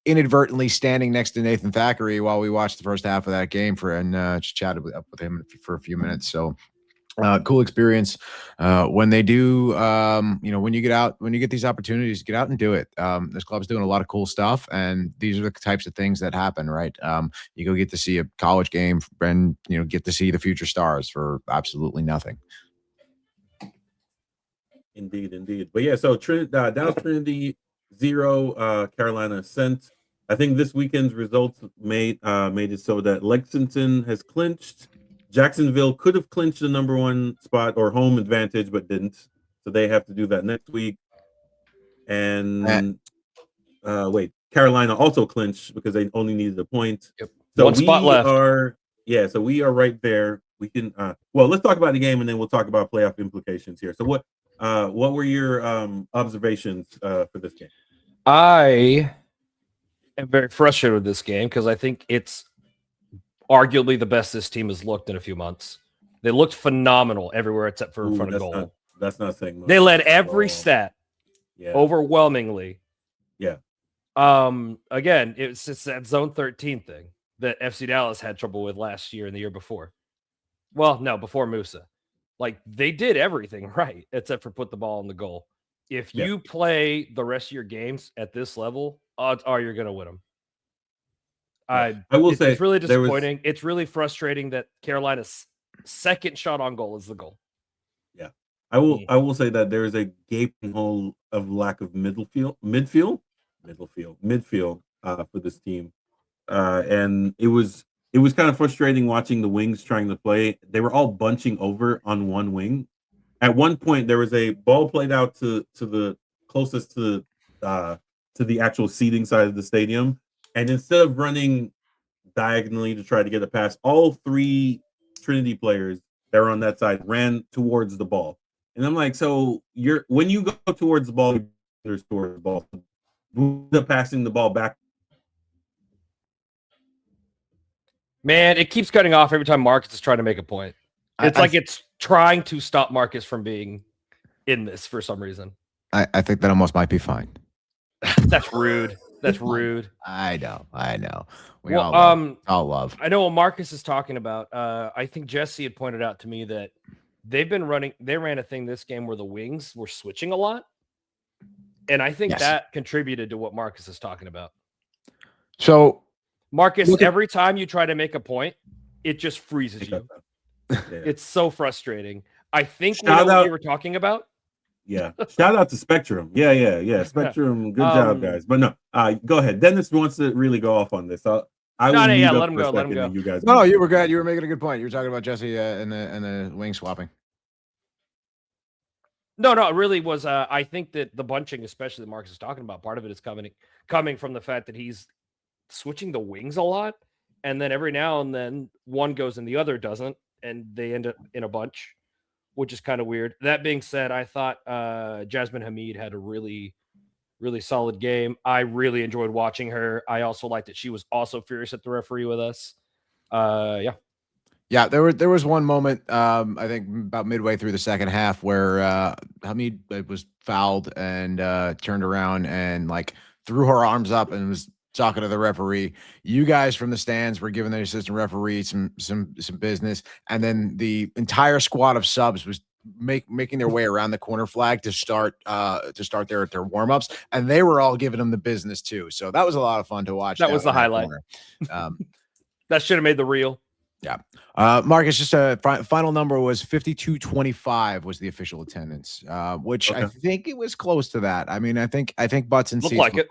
inadvertently standing next to Nathan Thackeray while we watched the first half of that game and just chatted up with him for a few minutes. So cool experience. When they do, when you get these opportunities, get out and do it. This club's doing a lot of cool stuff, and these are the types of things that happen, right? You go get to see a college game and, get to see the future stars for absolutely nothing. Indeed. But yeah, so Dallas Trinity 0, Carolina sent. I think this weekend's results made it so that Lexington has clinched. Jacksonville could have clinched the number 1 spot or home advantage, but didn't. So they have to do that next week. And Carolina also clinched because they only needed a point. Yep. So 1 spot left. So we are right there. We can let's talk about the game and then we'll talk about playoff implications here. So what were your observations for this game? I am very frustrated with this game because I think it's arguably the best this team has looked in a few months. They looked phenomenal everywhere except for in front of goal. That's not saying much. They led every stat overwhelmingly. Yeah. Again, it's that zone 13 thing that FC Dallas had trouble with last year and the year before. Well, no, before Musa. Like, they did everything right except for put the ball in the goal. If you play the rest of your games at this level, odds are you're going to win them. I will say it's really disappointing. It's really frustrating that Carolina's second shot on goal is the goal. Yeah, I will say that there is a gaping hole of lack of midfield for this team, and it was kind of frustrating watching the wings trying to play. They were all bunching over on one wing. At one point, there was a ball played out to the closest to the actual seating side of the stadium. And instead of running diagonally to try to get a pass, all 3 Trinity players that were on that side ran towards the ball. And I'm like, so when you go towards the ball, there's towards the ball, passing the ball back. Man, it keeps cutting off every time Marcus is trying to make a point. It's it's trying to stop Marcus from being in this for some reason. I think that almost might be fine. That's rude. That's rude. I know. We all love. I know what Marcus is talking about. I think Jesse had pointed out to me that they ran a thing this game where the wings were switching a lot. And I think that contributed to what Marcus is talking about. So, Marcus, every time you try to make a point, it just freezes you. It's so frustrating. I think we know what you were talking about. Yeah. Shout out to Spectrum. Yeah. Spectrum. Good job, guys. But no, go ahead. Dennis wants to really go off on this. Let him go. You guys. No, you were good. You were making a good point. You were talking about Jesse and the wing swapping. No, it really was. I think that the bunching, especially that Marcus is talking about, part of it is coming from the fact that he's switching the wings a lot, and then every now and then one goes and the other doesn't, and they end up in a bunch, which is kind of weird. That being said, I thought Jasmine Hamid had a really, really solid game. I really enjoyed watching her. I also liked that she was also furious at the referee with us. Yeah, there was one moment, I think about midway through the second half, where Hamid was fouled and turned around and threw her arms up and was talking to the referee. You guys from the stands were giving the assistant referee some business, and then the entire squad of subs was making their way around the corner flag to start their warm-ups, and they were all giving them the business too. So that was a lot of fun to watch. That was the highlight. That should have made the reel. Yeah. Marcus, just a final number was 52-25 was the official attendance, which I think it was close to that. I mean, I think butts and seats were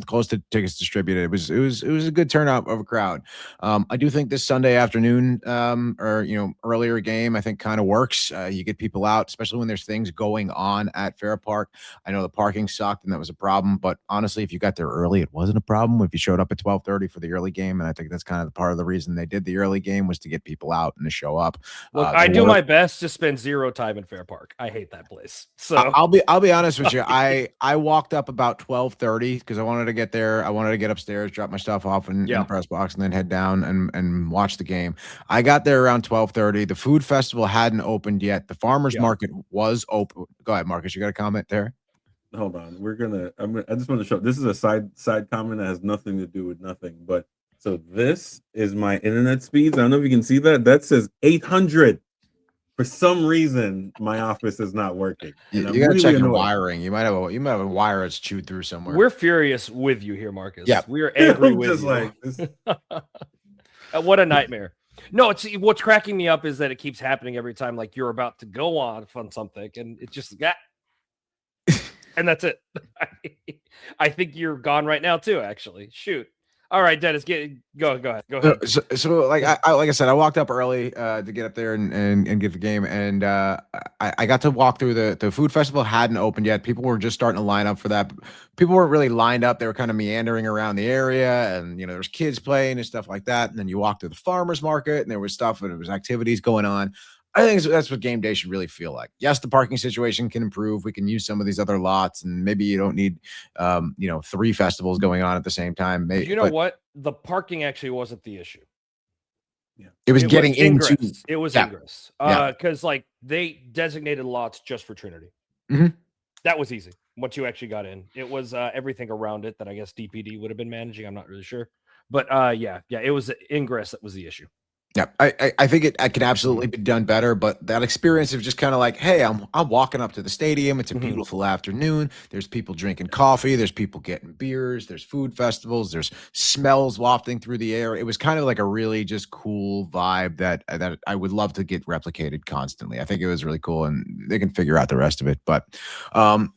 close to tickets distributed. It was a good turnout of a crowd. I do think this Sunday afternoon or earlier game, I think kind of works. You get people out, especially when there's things going on at Fair Park. I know the parking sucked and that was a problem, but honestly, if you got there early, it wasn't a problem. If you showed up at 12:30 for the early game, and I think that's kind of part of the reason they did the early game was to get people out and to show up. Look, I do my best to spend 0 time in Fair Park. I hate that place. So I'll be honest with you. I walked up about 12:30 because I wanted to get there. I wanted to get upstairs, drop my stuff off in the press box, and then head down and watch the game. I got there around 12:30. The food festival hadn't opened yet. The farmers market was open. Go ahead, Marcus. You got a comment there? Hold on. I just want to show. This is a side comment that has nothing to do with nothing. But so this is my internet speeds. I don't know if you can see that. That says 800. For some reason, my office is not working. You gotta check your wiring. You might have a wire that's chewed through somewhere. We're furious with you here, Marcus. Yeah, we are angry with you. What a nightmare. No, what's cracking me up is that it keeps happening every time. Like you're about to go on something, and it just and that's it. I think you're gone right now too. Actually, shoot. All right, Dennis, go ahead. So like I said, I walked up early to get up there and get the game, and I got to walk through the food festival. Hadn't opened yet. People were just starting to line up for that. People weren't really lined up. They were kind of meandering around the area, and there's kids playing and stuff like that. And then you walk through the farmers market, and there was stuff, and there was activities going on. I think that's what game day should really feel like. Yes, the parking situation can improve. We can use some of these other lots, and maybe you don't need, 3 festivals going on at the same time. Maybe, what? The parking actually wasn't the issue. Yeah, it was getting into. It was ingress. Because like they designated lots just for Trinity. Mm-hmm. That was easy. Once you actually got in, it was everything around it that I guess DPD would have been managing. I'm not really sure, but it was ingress that was the issue. Yeah, I think it can absolutely be done better, but that experience of just kind of like, hey, I'm walking up to the stadium. It's a beautiful afternoon. There's people drinking coffee. There's people getting beers. There's food festivals. There's smells wafting through the air. It was kind of like a really just cool vibe that I would love to get replicated constantly. I think it was really cool, and they can figure out the rest of it. But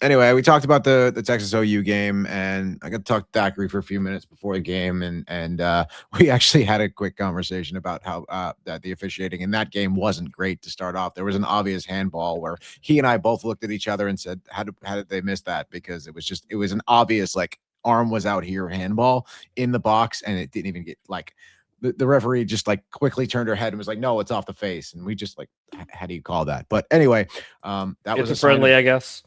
anyway, we talked about the Texas OU game, and I got to talk to Thackeray for a few minutes before the game, and we actually had a quick conversation about how that the officiating in that game wasn't great to start off. There was an obvious handball where he and I both looked at each other and said, how did they miss that? Because it was an obvious, like, arm was out here handball in the box, and it didn't even get, like, the referee just like quickly turned her head and was like, no, it's off the face. And we just like, how do you call that? But anyway, that was a friendly, I guess.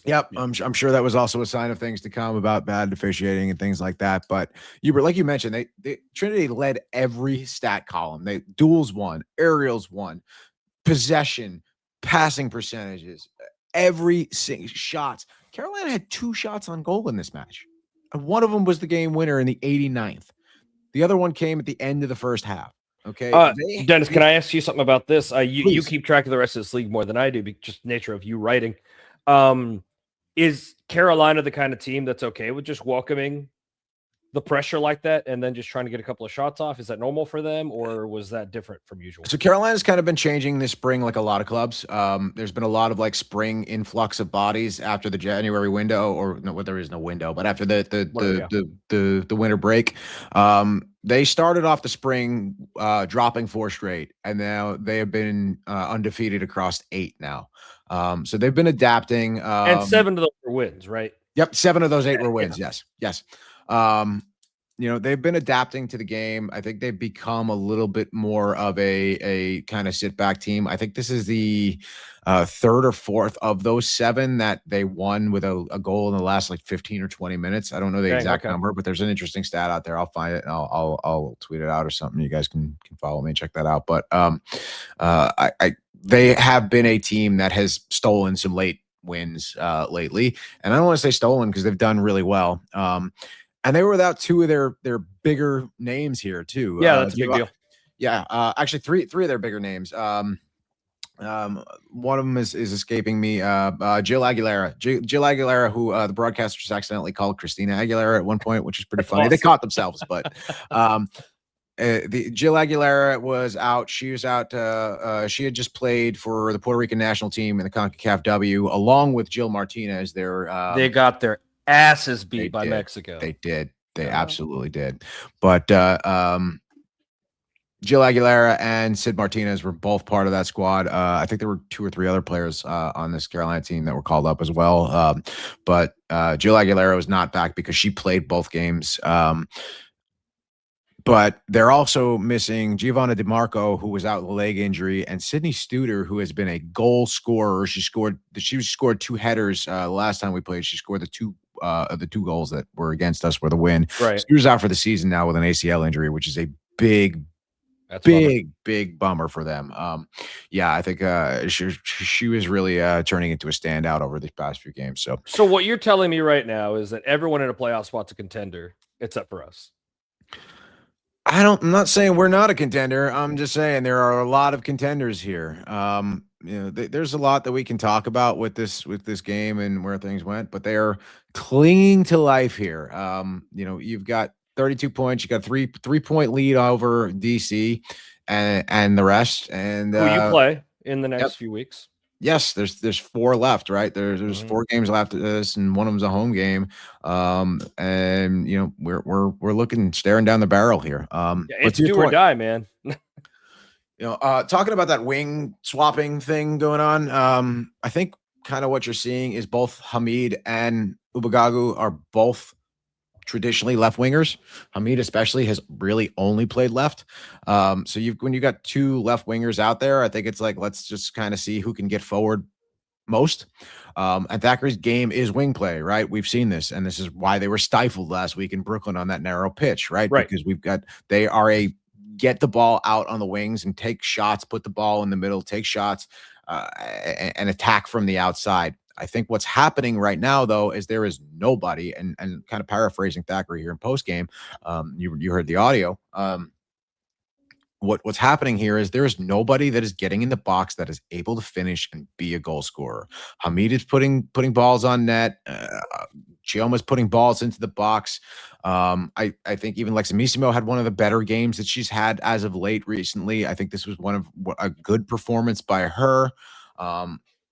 Yep, I'm sure that was also a sign of things to come about bad officiating and things like that. But like you mentioned, they Trinity led every stat column. They duels won, aerials won, possession, passing percentages, every shots. Carolina had 2 shots on goal in this match, and one of them was the game winner in the 89th. The other one came at the end of the first half. Okay, Dennis, can I ask you something about this? You keep track of the rest of this league more than I do, just nature of you writing. Is Carolina the kind of team that's okay with just welcoming the pressure like that and then just trying to get a couple of shots off? Is that normal for them, or was that different from usual? So Carolina's kind of been changing this spring, like a lot of clubs. There's been a lot of like spring influx of bodies after the January window, or no, there is no window, but after the winter break. They started off the spring dropping 4 straight, and now they have been undefeated across 8 now. So they've been adapting. And 7 of those were wins, right? Yep, 7 of those 8 were wins. Yeah. Yes. They've been adapting to the game. I think they've become a little bit more of a kind of sit back team. I think this is the 3rd or 4th of those 7 that they won with a goal in the last like 15 or 20 minutes. I don't know the exact number, but there's an interesting stat out there. I'll find it and I'll tweet it out or something. You guys can follow me and check that out. But they have been a team that has stolen some late wins lately, and I don't want to say stolen because they've done really well. And they were without 2 of their bigger names here too. Yeah, that's a big deal. Yeah, actually 3 of their bigger names. One of them is escaping me. Jill Aguilera. Jill Aguilera, who the broadcasters accidentally called Christina Aguilera at one point, which is pretty funny. Awesome. They caught themselves, but the Jill Aguilera was out. She was out. She had just played for the Puerto Rican national team in the CONCACAF W, along with Jill Martinez. They got their asses beat by Mexico. They did. They absolutely did. But Jill Aguilera and Sid Martinez were both part of that squad. I think there were 2 or 3 other players on this Carolina team that were called up as well. But Jill Aguilera was not back because she played both games. But they're also missing Giovanna DeMarco, who was out with a leg injury, and Sydney Studer, who has been a goal scorer. She scored 2 headers last time we played. She scored the two of the 2 goals that were against us for the win. Right. Studer's out for the season now with an ACL injury, which is a big bummer for them. Yeah, I think she was really turning into a standout over these past few games. So what you're telling me right now is that everyone in a playoff spot's a contender except for us. I'm not saying we're not a contender. I'm just saying there are a lot of contenders here. There's a lot that we can talk about with this game and where things went, but they are clinging to life here. You've got 32 points. You got 3-point lead over DC and the rest. And who you play in the next few weeks? Yes, there's 4 left, right? There's 4 games left of this, and one of them's a home game. And we're looking staring down the barrel here. It's do or die, man. Talking about that wing swapping thing going on, I think kind of what you're seeing is both Hamid and Ubagagu are both traditionally left wingers. Hamid especially has really only played left. So when you got 2 left wingers out there, I think it's like, let's just kind of see who can get forward most. And Thackeray's game is wing play, right? We've seen this, and this is why they were stifled last week in Brooklyn on that narrow pitch, right? Because they are get the ball out on the wings and take shots, put the ball in the middle, take shots, and attack from the outside. I think what's happening right now, though, is there is nobody, and kind of paraphrasing Thackeray here in post game, you heard the audio. What's happening here is there is nobody that is getting in the box that is able to finish and be a goal scorer. Hamid is putting balls on net. Chioma's putting balls into the box. I think even Leximissimo had one of the better games that she's had as of late recently. I think this was a good performance by her.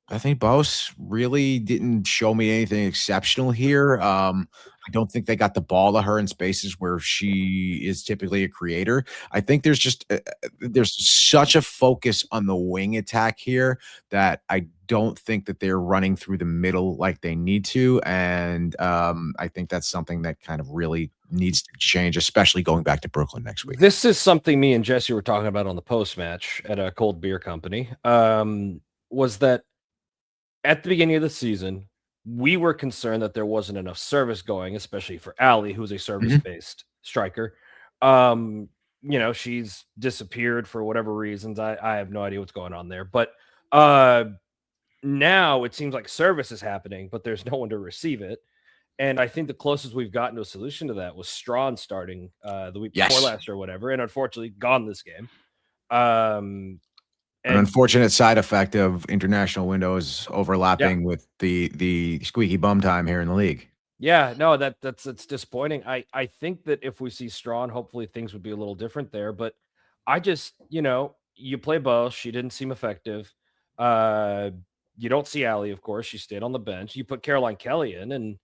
I think Bose really didn't show me anything exceptional here. I don't think they got the ball to her in spaces where she is typically a creator. I think there's just there's such a focus on the wing attack here that I don't think that they're running through the middle like they need to. And I think that's something that kind of really needs to change, especially going back to Brooklyn next week. This is something me and Jesse were talking about on the post match at a cold beer company. Was that at the beginning of the season, we were concerned that there wasn't enough service going, especially for Allie, who's a service-based striker. She's disappeared for whatever reasons. I have no idea what's going on there. But now it seems like service is happening, but there's no one to receive it. And I think the closest we've gotten to a solution to that was Strawn starting the week before last or whatever, and unfortunately gone this game. An unfortunate side effect of international windows overlapping with the squeaky bum time here in the league. Yeah, no, that's disappointing. I think that if we see Strawn, hopefully things would be a little different there. But I just, you play both. She didn't seem effective. You don't see Allie, of course. She stayed on the bench. You put Caroline Kelly in, and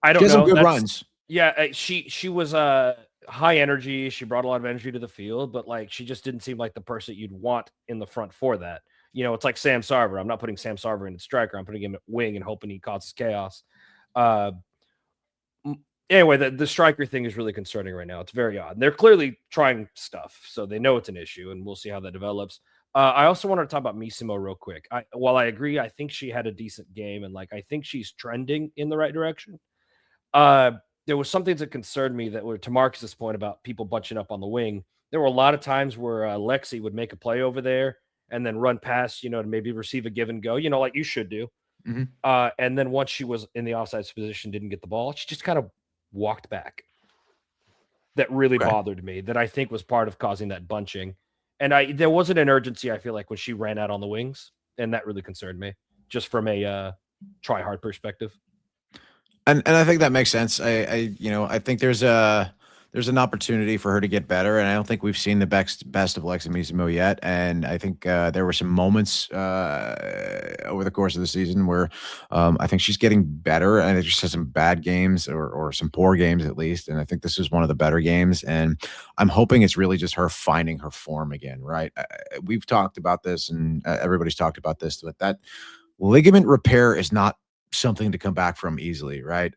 I don't know. Some good runs. Yeah, she was high energy. She brought a lot of energy to the field, but she just didn't seem like the person you'd want in the front for that. It's like Sam Sarver. I'm not putting Sam Sarver in at striker. I'm putting him at wing and hoping he causes chaos. Anyway, the striker thing is really concerning right now. It's very odd. And they're clearly trying stuff, so they know it's an issue, and we'll see how that develops. I also wanted to talk about Missimo real quick. While I agree, I think she had a decent game, and I think she's trending in the right direction. There was something that concerned me that were to Marcus's point about people bunching up on the wing. There were a lot of times where Lexi would make a play over there and then run past, to maybe receive a give and go, like you should do. And then once she was in the offside position, didn't get the ball, she just kind of walked back. That really bothered me. That I think was part of causing that bunching. And there wasn't an urgency, I feel like, when she ran out on the wings, and that really concerned me, just from a try hard perspective. And I think that makes sense. I think there's an opportunity for her to get better, and I don't think we've seen the best of Leximissimo yet. And I think there were some moments over the course of the season where I think she's getting better, and it just has some bad games or some poor games at least. And I think this is one of the better games, and I'm hoping it's really just her finding her form again. Right? We've talked about this, and everybody's talked about this, but that ligament repair is not something to come back from easily, right?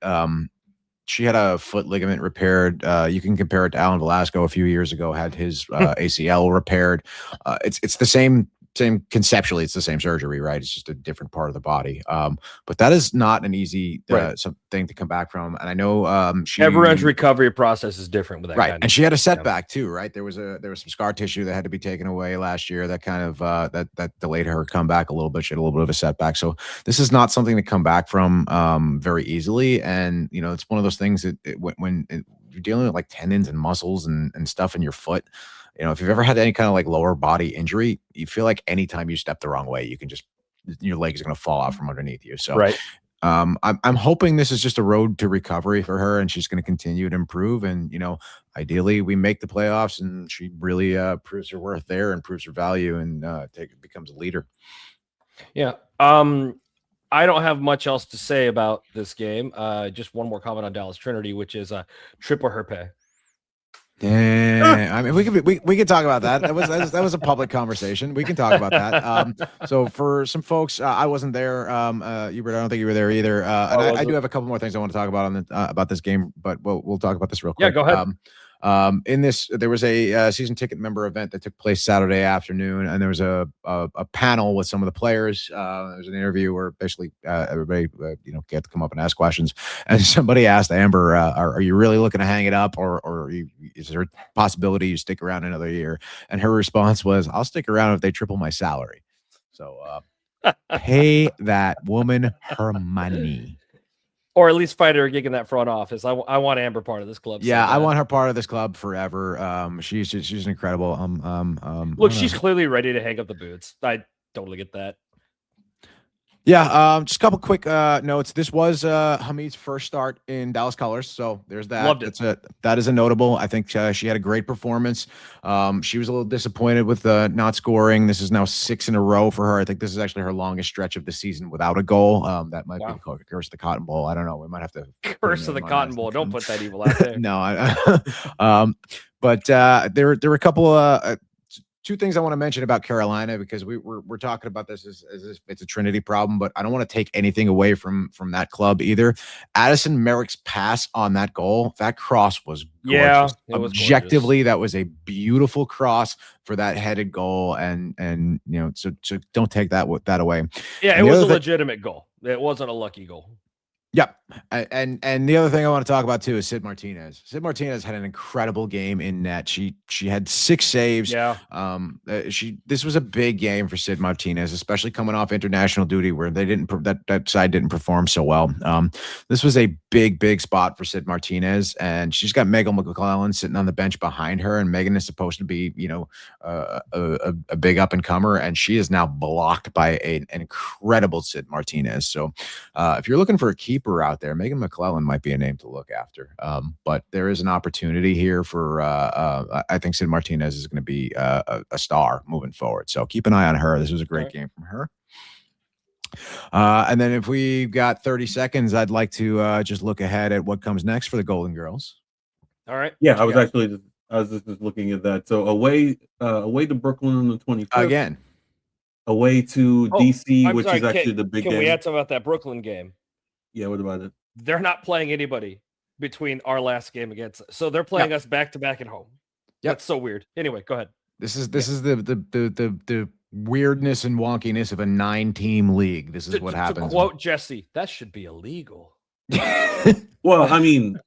she had a foot ligament repaired. You can compare it to Alan Velasco a few years ago, had his ACL repaired. It's the same conceptually, it's the same surgery, right? It's just a different part of the body. But that is not an easy thing to come back from. And I know everyone's recovery process is different with that right. kind And of she had a setback too, right? There was some scar tissue that had to be taken away last year. That kind of that delayed her comeback a little bit. She had a little bit of a setback. So this is not something to come back from very easily. And it's one of those things that when you're dealing with like tendons and muscles and stuff in your foot. If you've ever had any kind of like lower body injury, you feel like anytime you step the wrong way, you can just your legs are going to fall out from underneath you. So I'm hoping this is just a road to recovery for her, and she's going to continue to improve. And ideally, we make the playoffs, and she really proves her worth there and proves her value, and becomes a leader. Yeah. I don't have much else to say about this game. Just one more comment on Dallas Trinity, which is triple her pay. Yeah, I mean, we could talk about that. That was a public conversation. We can talk about that. So for some folks, I wasn't there. Hubert, I don't think you were there either. And I do have a couple more things I want to talk about on about this game, but we'll talk about this real quick. Yeah, go ahead. In this, there was a season ticket member event that took place Saturday afternoon, and there was a panel with some of the players. There was an interview where basically everybody get to come up and ask questions. And somebody asked Amber, "Are you really looking to hang it up, or is there a possibility you stick around another year?" And her response was, "I'll stick around if they triple my salary." So pay that woman her money. Or at least find her a gig in that front office. I want Amber part of this club. Yeah, I want her part of this club forever. She's incredible. Look, she's clearly ready to hang up the boots. I totally get that. Yeah, just a couple quick notes. This was Hamid's first start in Dallas colors, so there's that. Loved it. That is a notable. I think she had a great performance. She was a little disappointed with not scoring. This is now 6 in a row for her. I think this is actually her longest stretch of the season without a goal. That might be the curse of the Cotton Bowl. I don't know. We might have to curse of the Cotton Bowl. Don't put that evil out there. No, but there were a couple two things I want to mention about Carolina, because we're talking about this as if it's a Trinity problem, but I don't want to take anything away from that club either. Addison Merrick's pass on that goal, that cross was gorgeous. Yeah, it was objectively gorgeous. That was a beautiful cross for that headed goal, and so don't take that away. Yeah, it was a legitimate goal. It wasn't a lucky goal. Yep. And the other thing I want to talk about too is Sid Martinez. Sid Martinez had an incredible game in net. She had 6 saves. Yeah. This was a big game for Sid Martinez, especially coming off international duty where they that side didn't perform so well. This was a big spot for Sid Martinez, and she's got Megan McClellan sitting on the bench behind her, and Megan is supposed to be, a big up and comer, and she is now blocked by an incredible Sid Martinez. So if you're looking for a keeper out there, Megan McClellan might be a name to look after. But there is an opportunity here for I think Sid Martinez is going to be a star moving forward. So keep an eye on her. This was a great game from her. And then if we've got 30 seconds, I'd like to just look ahead at what comes next for the Golden Girls. All right. Yeah, I was just looking at that. So away to Brooklyn on the 25th. Again. Away to DC, which is actually the big game. Can we add something about that Brooklyn game? Yeah, what about it? They're not playing anybody between our last game against us. So they're playing us back to back at home. Yep. That's so weird. Anyway, go ahead. This is the weirdness and wonkiness of a 9-team league. This is what happens. To quote Jesse, that should be illegal. Well, I mean,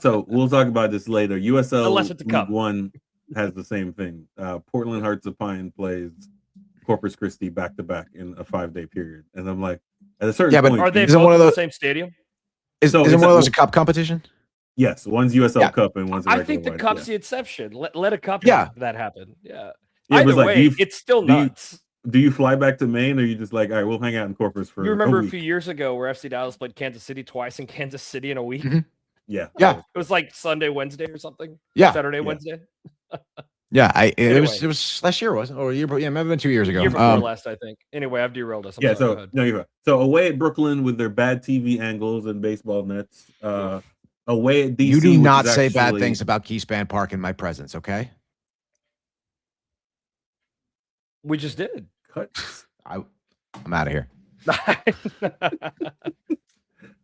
so we'll talk about this later. USL League One has the same thing. Portland Hearts of Pine plays Corpus Christi back to back in a 5-day period, and I'm like, at a certain point, are they both in the same stadium? Is it one of those a cup competition? Yes, one's USL Cup and one's. I think the cup's the exception. Let a cup that happen. Yeah. Either way, it's still nuts. Do you fly back to Maine, or are you just like, all right, we'll hang out in Corpus for? You remember a few years ago where FC Dallas played Kansas City twice in Kansas City in a week? Mm-hmm. Yeah. It was like Sunday, Wednesday, or something. Yeah. Saturday, Wednesday. Yeah, it was last year, wasn't it? Or a year, yeah, maybe been 2 years ago. Year before last, I think. Anyway, I've derailed us. Yeah, so you're right. So away at Brooklyn with their bad TV angles and baseball nets. Away at DC. You do not say bad things about Keyspan Park in my presence, okay? We just did. I'm out of here.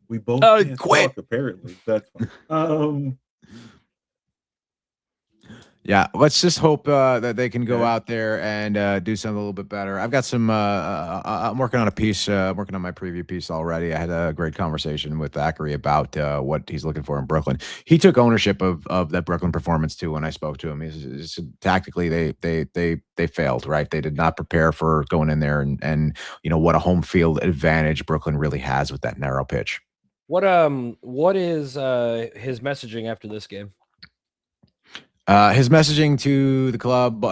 We both can't quit. talk, apparently. That's fine. Yeah, let's just hope that they can go Yeah. out there and do something a little bit better. I've got some. I'm working on a piece. I'm working on my preview piece already. I had a great conversation with Zachary about what he's looking for in Brooklyn. He took ownership of that Brooklyn performance too. When I spoke to him, he said tactically they failed. Right, they did not prepare for going in there and what a home field advantage Brooklyn really has with that narrow pitch. What is his messaging after this game? His messaging to the club,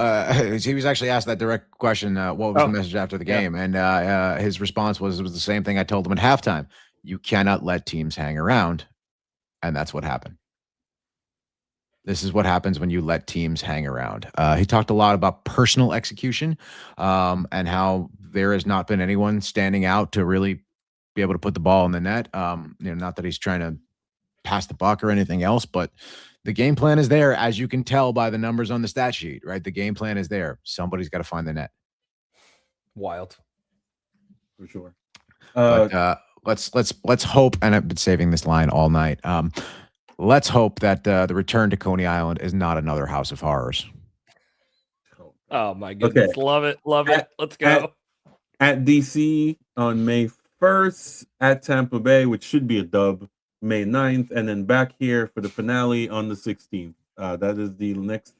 he was actually asked that direct question, what was the message after the game? And his response was the same thing I told him at halftime. You cannot let teams hang around. And that's what happened. This is what happens when you let teams hang around. He talked a lot about personal execution and how there has not been anyone standing out to really be able to put the ball in the net. Not that he's trying to pass the buck or anything else, but the game plan is there, as you can tell by the numbers on the stat sheet, right? The game plan is there. Somebody's got to find the net. Wild. For sure. But let's hope, and I've been saving this line all night. Let's hope that the return to Coney Island is not another House of Horrors. Oh my goodness. Okay. Love it. Let's go. At DC on May 1st, at Tampa Bay, which should be a dub, May 9th, and then back here for the finale on the 16th. That is the next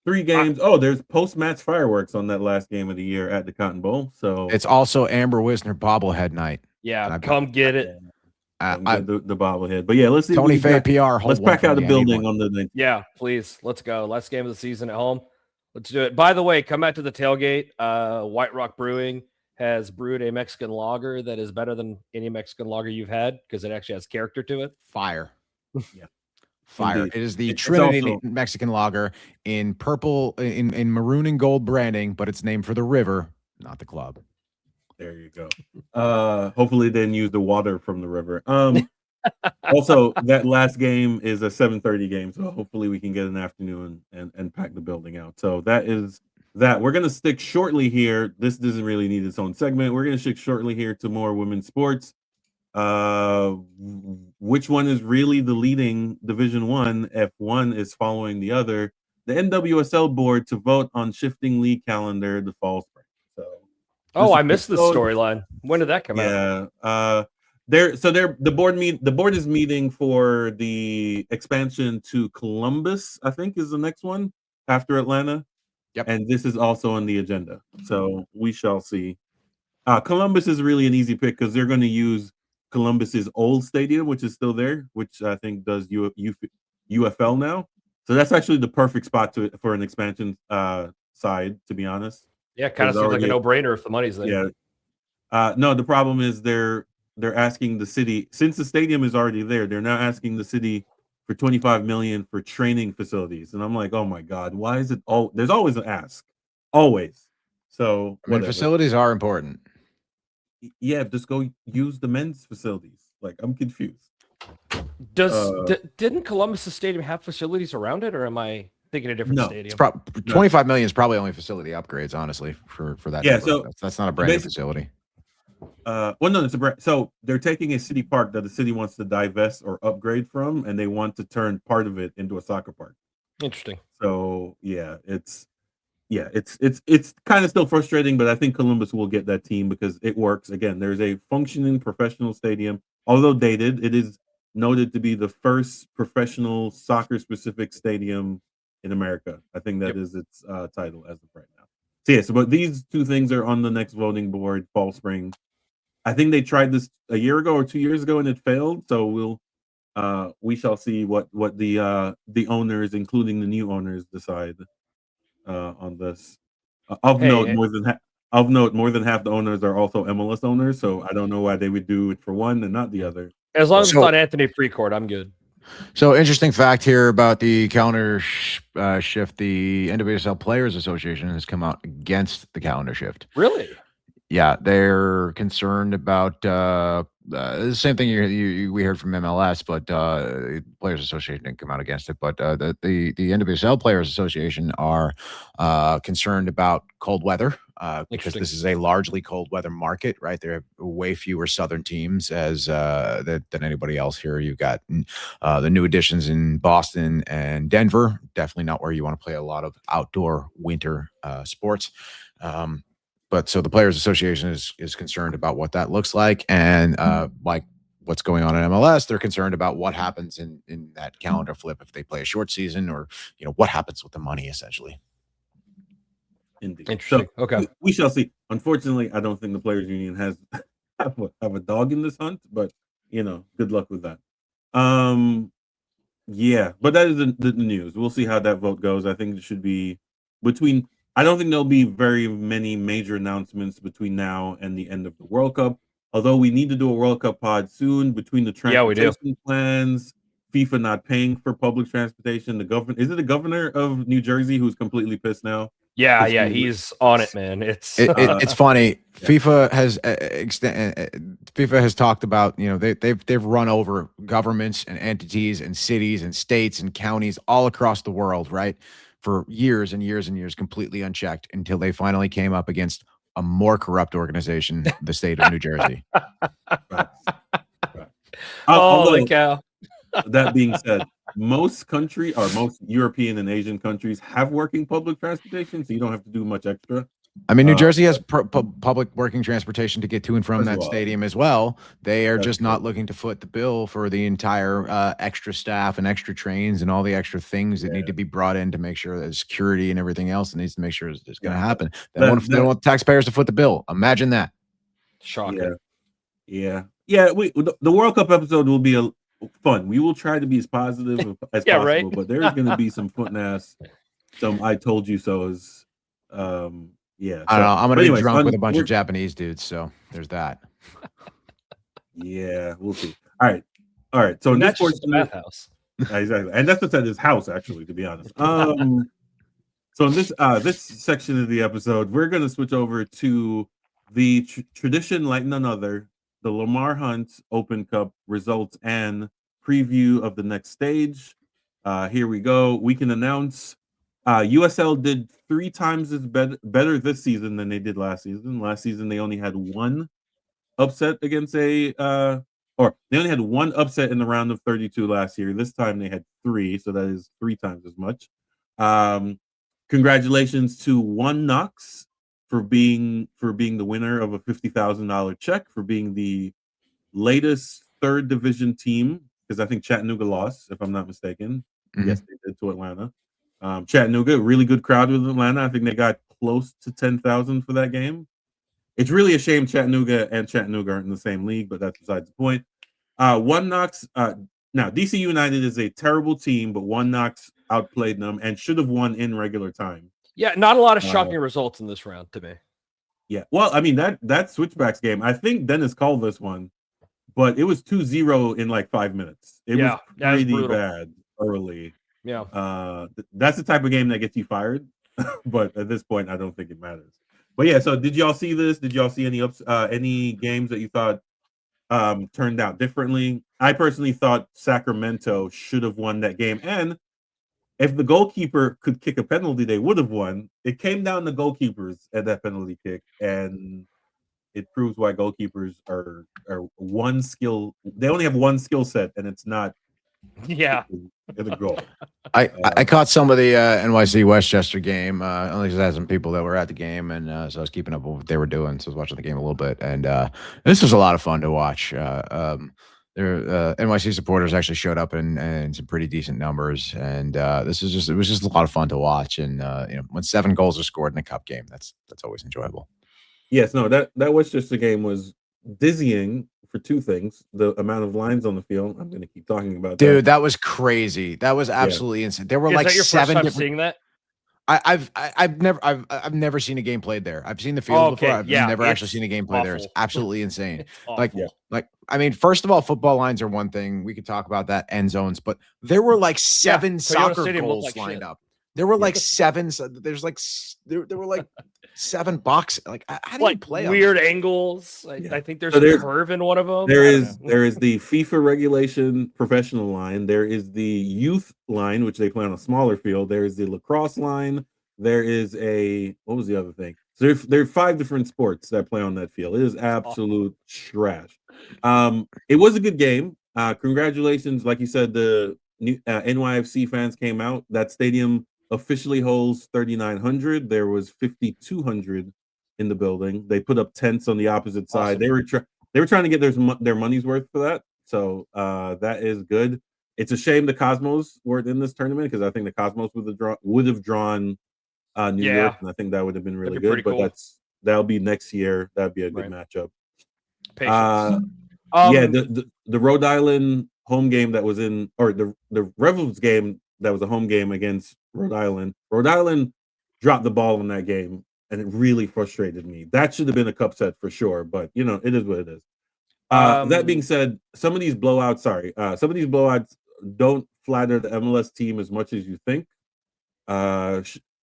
3 games. There's post-match fireworks on that last game of the year at the Cotton Bowl. So it's also Amber Wisner bobblehead night. Yeah, come get it. The bobblehead. But yeah, let's see. Tony Faye PR. Let's pack out the building on the 19th. Yeah, please. Let's go. Last game of the season at home. Let's do it. By the way, come out to the tailgate. White Rock Brewing has brewed a Mexican lager that is better than any Mexican lager you've had because it actually has character to it. Fire. Yeah. Fire. Indeed. It is the Trinity also Mexican lager in purple, in maroon and gold branding, but it's named for the river, not the club. There you go. Hopefully they didn't use the water from the river. Also, that last game is a 7:30 game, so hopefully we can get an afternoon and pack the building out. So that is that. We're going to stick shortly here. This doesn't really need its own segment. We're going to stick shortly here to more women's sports. Which one is really the leading Division One if one is following the other? The NWSL board to vote on shifting league calendar the fall spring. So, I missed this storyline. When did that come out? Yeah, the board is meeting for the expansion to Columbus. I think is the next one after Atlanta. Yep, and this is also on the agenda. So we shall see. Columbus is really an easy pick because they're going to use Columbus's old stadium, which is still there, which I think does UFL now. So that's actually the perfect spot for an expansion side, to be honest. Yeah, kind of seems like a no-brainer if the money's there. Yeah. No, the problem is they're asking the city, since the stadium is already there, they're now asking the city for $25 million for training facilities. And I'm like, oh my God, why is it there's always an ask. Always. So facilities are important. Yeah, just go use the men's facilities. Like, I'm confused. Didn't Columbus Stadium have facilities around it, or am I thinking a different stadium? It's $25 million is probably only facility upgrades, honestly, for that. Yeah, so that's not a brand new facility. No, it's a brand. So they're taking a city park that the city wants to divest or upgrade from, and they want to turn part of it into a soccer park. Interesting. So it's kind of still frustrating, but I think Columbus will get that team because it works. Again, there's a functioning professional stadium, although dated. It is noted to be the first professional soccer-specific stadium in America. I think that is its title as of right now. So but these two things are on the next voting board, fall, spring. I think they tried this a year ago or 2 years ago and it failed. So we shall see what the owners, including the new owners, decide on this. Of note, more than half the owners are also MLS owners. So I don't know why they would do it for one and not the other. As long as it's not Anthony Precourt, I'm good. So interesting fact here about the calendar shift. The NWSL Players Association has come out against the calendar shift. Really? Yeah, they're concerned about the same thing we heard from MLS, but Players Association didn't come out against it. But the NWSL Players Association are concerned about cold weather because this is a largely cold weather market, right? There are way fewer southern teams than anybody else here. You've got the new additions in Boston and Denver. Definitely not where you want to play a lot of outdoor winter sports. But so the Players Association is concerned about what that looks like, and like what's going on in MLS, they're concerned about what happens in that calendar flip if they play a short season, or what happens with the money essentially. Indeed. Interesting. So okay. we shall see. Unfortunately, I don't think the Players Union has have a dog in this hunt, but good luck with that. Yeah, but that is the news. We'll see how that vote goes. I think it should be between. I don't think there'll be very many major announcements between now and the end of the World Cup. Although we need to do a World Cup pod soon between the transportation plans, FIFA not paying for public transportation. Is it the governor of New Jersey who's completely pissed now? Yeah, he's on it, man. It's funny. Yeah. FIFA has talked about they've run over governments and entities and cities and states and counties all across the world, right, for years and years and years, completely unchecked, until they finally came up against a more corrupt organization, the state of New Jersey. Right. Holy cow! That being said, most European and Asian countries have working public transportation, so you don't have to do much extra. I mean, New Jersey has public working transportation to get to and from that stadium as well. They are just not looking to foot the bill for the entire extra staff and extra trains and all the extra things that need to be brought in to make sure that security and everything else that needs to make sure it's going to happen. They don't want taxpayers to foot the bill. Imagine that. Shocking. Yeah. The World Cup episode will be fun. We will try to be as positive as possible, right? But there's going to be some some I told you so's. Yeah, I don't know. I'm gonna be drunk with a bunch of Japanese dudes, so there's that. Yeah, we'll see. All right. So that's just a bathhouse. Exactly, and that's what's at his house, actually, to be honest. So in this section of the episode, we're gonna switch over to the tradition like none other, the Lamar Hunt Open Cup results and preview of the next stage. Here we go. We can announce. USL did 3 times as better this season than they did last season. Last season, they only had one upset against they only had one upset in the round of 32 last year. This time they had 3, so that is 3 times as much. Congratulations to One Knox for being the winner of a $50,000 check, for being the latest 3rd division team, because I think Chattanooga lost, if I'm not mistaken. Mm-hmm. Yes, they did, to Atlanta. Chattanooga, really good crowd with Atlanta. I think they got close to 10,000 for that game. It's really a shame Chattanooga aren't in the same league, but that's besides the point. One Knox. Now, DC United is a terrible team, but One Knox outplayed them and should have won in regular time. Yeah, not a lot of shocking results in this round to me. Yeah, well, I mean, that Switchbacks game, I think Dennis called this one, but it was 2-0 in like 5 minutes. It was pretty bad early. Yeah. That's the type of game that gets you fired, but at this point, I don't think it matters. But yeah, so did y'all see this? Did y'all see any games that you thought turned out differently? I personally thought Sacramento should have won that game, and if the goalkeeper could kick a penalty, they would have won. It came down to goalkeepers at that penalty kick, and it proves why goalkeepers are one skill. They only have one skill set, and it's not. Yeah. In the goal. I caught some of the NYC Westchester game. Only because I had some people that were at the game, and so I was keeping up with what they were doing. So I was watching the game a little bit, and this was a lot of fun to watch. NYC supporters actually showed up in some pretty decent numbers, and it was just a lot of fun to watch. And when 7 goals are scored in a cup game, that's always enjoyable. Yes, no, that Westchester game was dizzying for 2 things: the amount of lines on the field. I'm going to keep talking about that. Dude, that was crazy. That was absolutely insane. There were like 7 different. Seeing that? I've never seen a game played there. I've seen the field before. I've never actually seen a game played there. It's absolutely insane. Like I mean, first of all, football lines are one thing. We could talk about that, end zones, but there were like 7 soccer goals lined up. There were like 7. There's like there were like 7 boxes. Like how do you play weird angles? I think there's a curve in one of them. There is the FIFA regulation professional line. There is the youth line, which they play on a smaller field. There is the lacrosse line. There is what was the other thing? So there are 5 different sports that play on that field. It is absolute trash. It was a good game. Congratulations, like you said, the new NYFC fans came out. That stadium officially holds 3,900. There was 5,200 in the building. They put up tents on the opposite side. Awesome. They were trying to get their money's worth for that. So that is good. It's a shame the Cosmos weren't in this tournament because I think the Cosmos would have drawn New York, and I think that would have been really good. But cool. that'll be next year. That'd be a good matchup. Patience. Yeah, the Rhode Island home game that was in, or the Rebels game that was a home game against Rhode Island. Rhode Island dropped the ball in that game, and it really frustrated me. That should have been a cup set for sure, but you know, it is what it is. That being said, some of these blowouts don't flatter the MLS team as much as you think.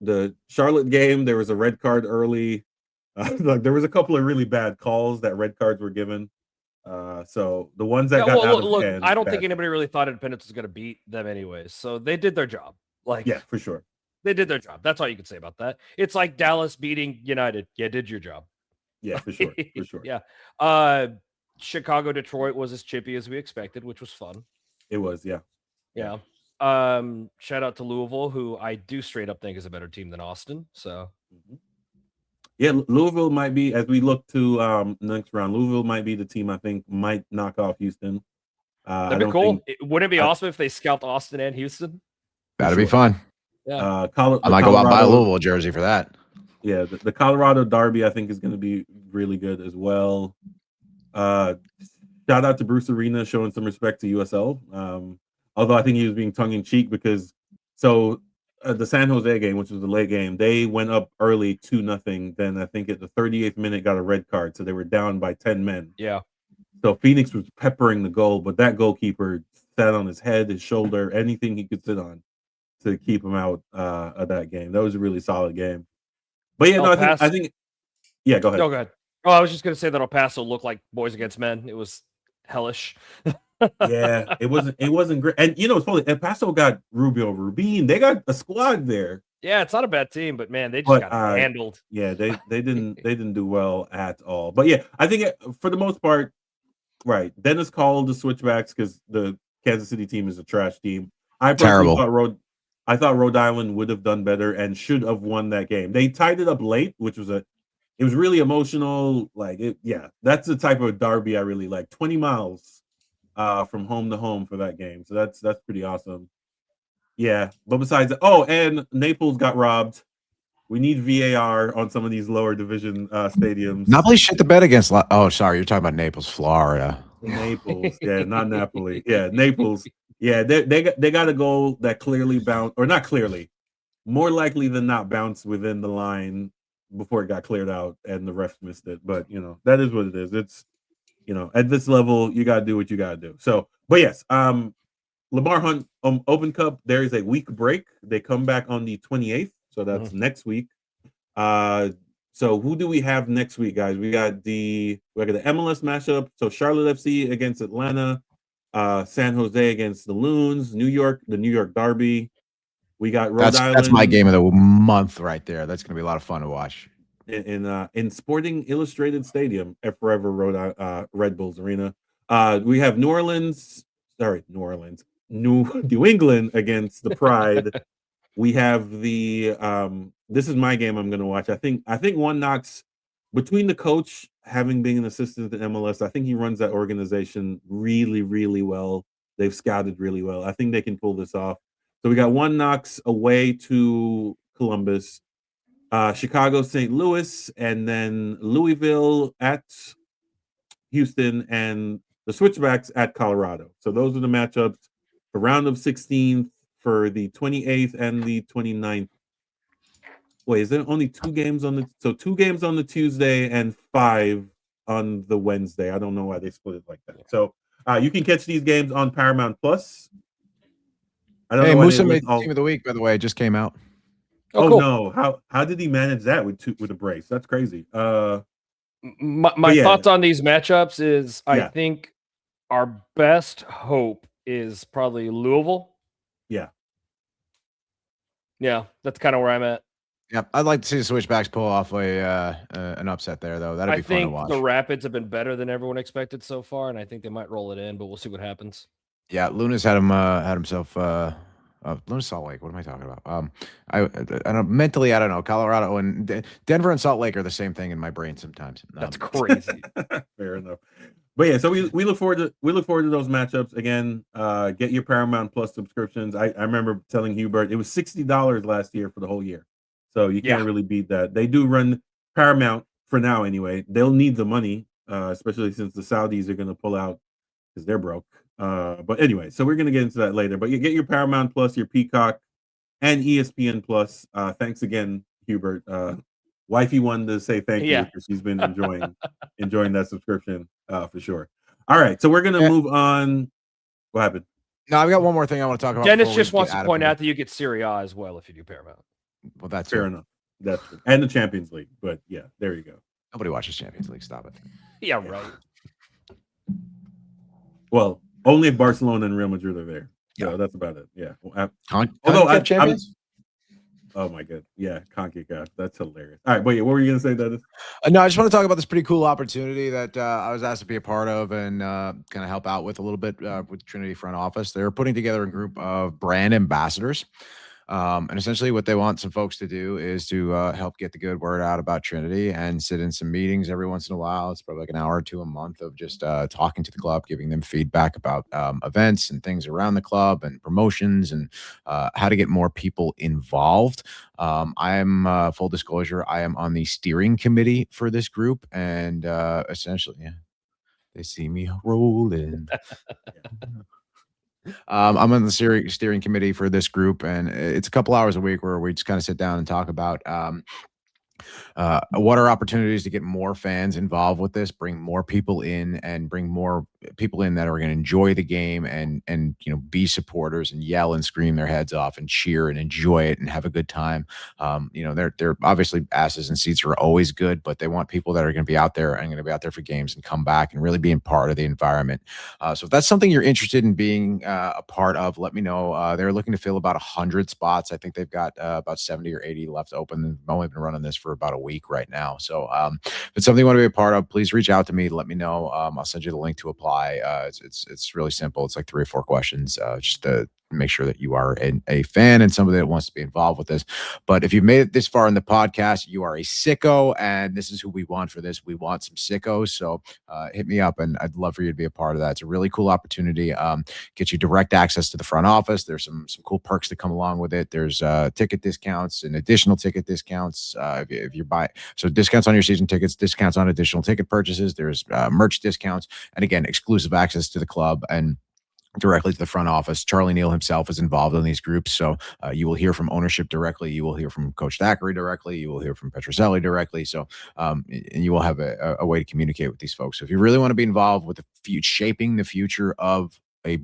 The Charlotte game, there was a red card early. Like there was a couple of really bad calls that red cards were given. So the ones that got out of hand, I don't think anybody really thought Independence was going to beat them anyways. So they did their job. Like, yeah, for sure, they did their job. That's all you can say about that. It's like Dallas beating United. Yeah, did your job. Yeah, for sure, for sure. Yeah. Chicago, Detroit was as chippy as we expected, which was fun. It was, yeah. Yeah. Shout out to Louisville, who I do straight up think is a better team than Austin. So yeah, Louisville might be, as we look to next round, Louisville might be the team I think might knock off Houston. That'd be cool. Wouldn't it be awesome if they scalped Austin and Houston? That'd be fun. Yeah. I might go out and buy a Louisville jersey for that. Yeah, the Colorado Derby I think is going to be really good as well. Shout out to Bruce Arena showing some respect to USL. Although I think he was being tongue in cheek because the San Jose game, which was the late game, they went up early 2-0. Then I think at the 38th minute got a red card, so they were down by 10 men. Yeah. So Phoenix was peppering the goal, but that goalkeeper sat on his head, his shoulder, anything he could sit on to keep him out of that game. That was a really solid game. But yeah, I think. Yeah, go ahead. No, go ahead. Oh, I was just gonna say that El Paso looked like boys against men. It was hellish. Yeah, it wasn't great. And you know, it's funny. El Paso got Rubio Rubin. They got a squad there. Yeah, it's not a bad team, but man, they just got handled. Yeah, they didn't do well at all. But yeah, I think for the most part, right. Dennis called the switchbacks because the Kansas City team is a trash team. I personally thought Rhode Island would have done better and should have won that game. They tied it up late, which was it was really emotional. Like that's the type of derby I really like. 20 miles from home to home for that game. So that's pretty awesome. Yeah, but besides and Naples got robbed. We need VAR on some of these lower division stadiums. Napoli shit the bed against. Oh, sorry, you're talking about Naples, Florida. Naples, yeah, not Napoli. Yeah, Naples. Yeah, they got a goal that clearly bounced, or not clearly, more likely than not bounced within the line before it got cleared out, and the refs missed it. But you know, that is what it is. It's at this level, you got to do what you got to do. So, but yes, Lamar Hunt Open Cup. There is a week break. They come back on the 28th, so that's next week. So who do we have next week, guys? We got the MLS matchup. So Charlotte FC against Atlanta, San Jose against the Loons, the New York Derby. We got Rhode Island. That's my game of the month right there. That's gonna be a lot of fun to watch. In Sporting Illustrated Stadium at Forever Red Bulls Arena. We have New England against the Pride. We have the this is my game I'm going to watch. I think One Knox, between the coach having been an assistant at MLS, I think he runs that organization really, really well. They've scouted really well. I think they can pull this off. So we got One Knox away to Columbus, Chicago, St. Louis, and then Louisville at Houston, and the Switchbacks at Colorado. So those are the matchups for round of 16 for the 28th and the 29th. Wait, is there only 2 games on the 2 games on the Tuesday and 5 on the Wednesday? I don't know why they split it like that. So you can catch these games on Paramount Plus. I don't know. Musa made team of the week, by the way. It just came out. Oh cool. No! How did he manage that with a brace? That's crazy. My thoughts on these matchups is I think our best hope is probably Louisville. Yeah. Yeah, that's kind of where I'm at. Yep, I'd like to see the Switchbacks pull off an upset there, though. That'd I be fun to think watch. the Rapids have been better than everyone expected so far, and I think they might roll it in, but we'll see what happens. Yeah, Luna's had himself. Luna's Salt Lake. What am I talking about? I don't mentally. I don't know. Colorado and Denver and Salt Lake are the same thing in my brain sometimes. That's crazy. Fair enough. But yeah, so we look forward to those matchups again. Get your Paramount Plus subscriptions. I remember telling Hubert it was $60 last year for the whole year, so you can't really beat that. They do run Paramount for now anyway. They'll need the money, especially since the Saudis are going to pull out because they're broke. But anyway, so we're going to get into that later. But you get your Paramount Plus, your Peacock, and ESPN Plus. Thanks again, Hubert. Wifey wanted to say thank you because she's been enjoying that subscription for sure. All right, so we're gonna move on. What happened? No, I've got one more thing I want to talk about. Dennis just wants to point out that you get Serie A as well if you do Paramount. Well, that's fair enough. That's true. And the Champions League. But yeah, there you go. Nobody watches Champions League. Stop it. Yeah, right. Well, only if Barcelona and Real Madrid are there. So yeah, that's about it. Yeah. Although champions. Oh my god, yeah, CONCACAF. That's hilarious. All right, but yeah, what were you gonna say, Dennis? No, I just want to talk about this pretty cool opportunity that I was asked to be a part of and kind of help out with a little bit with Trinity front office. They're putting together a group of brand ambassadors. And essentially what they want some folks to do is to help get the good word out about Trinity and sit in some meetings every once in a while. It's probably like an hour or two a month of just talking to the club, giving them feedback about events and things around the club and promotions and how to get more people involved. I am full disclosure, I am on the steering committee for this group, and essentially, yeah, they see me rolling. I'm on the steering committee for this group, and it's a couple hours a week where we just kind of sit down and talk about what are opportunities to get more fans involved with this, bring more people in, and bring more people in that are going to enjoy the game and be supporters and yell and scream their heads off and cheer and enjoy it and have a good time. They're obviously asses and seats are always good, but they want people that are going to be out there and going to be out there for games and come back and really being part of the environment. So if that's something you're interested in being a part of, let me know. They're looking to fill about 100 spots. I think they've got about 70 or 80 left open. They've only been running this for about a week right now. So if it's something you want to be a part of, please reach out to me. Let me know. I'll send you the link to apply. It's really simple. It's like 3 or 4 questions just to make sure that you are a fan and somebody that wants to be involved with this. But if you've made it this far in the podcast, you are a sicko, and this is who we want for this. We want some sickos. So hit me up, and I'd love for you to be a part of that. It's a really cool opportunity. Get you direct access to the front office. There's some cool perks that come along with it. There's ticket discounts and additional ticket discounts if you buy. So discounts on your season tickets, discounts on additional ticket purchases. There's merch discounts, and again, exclusive access to the club and directly to the front office. Charlie Neal himself is involved in these groups. So you will hear from ownership directly. You will hear from Coach Thackeray directly. You will hear from Petrozelli directly. So and you will have a way to communicate with these folks. So if you really want to be involved with shaping the future of a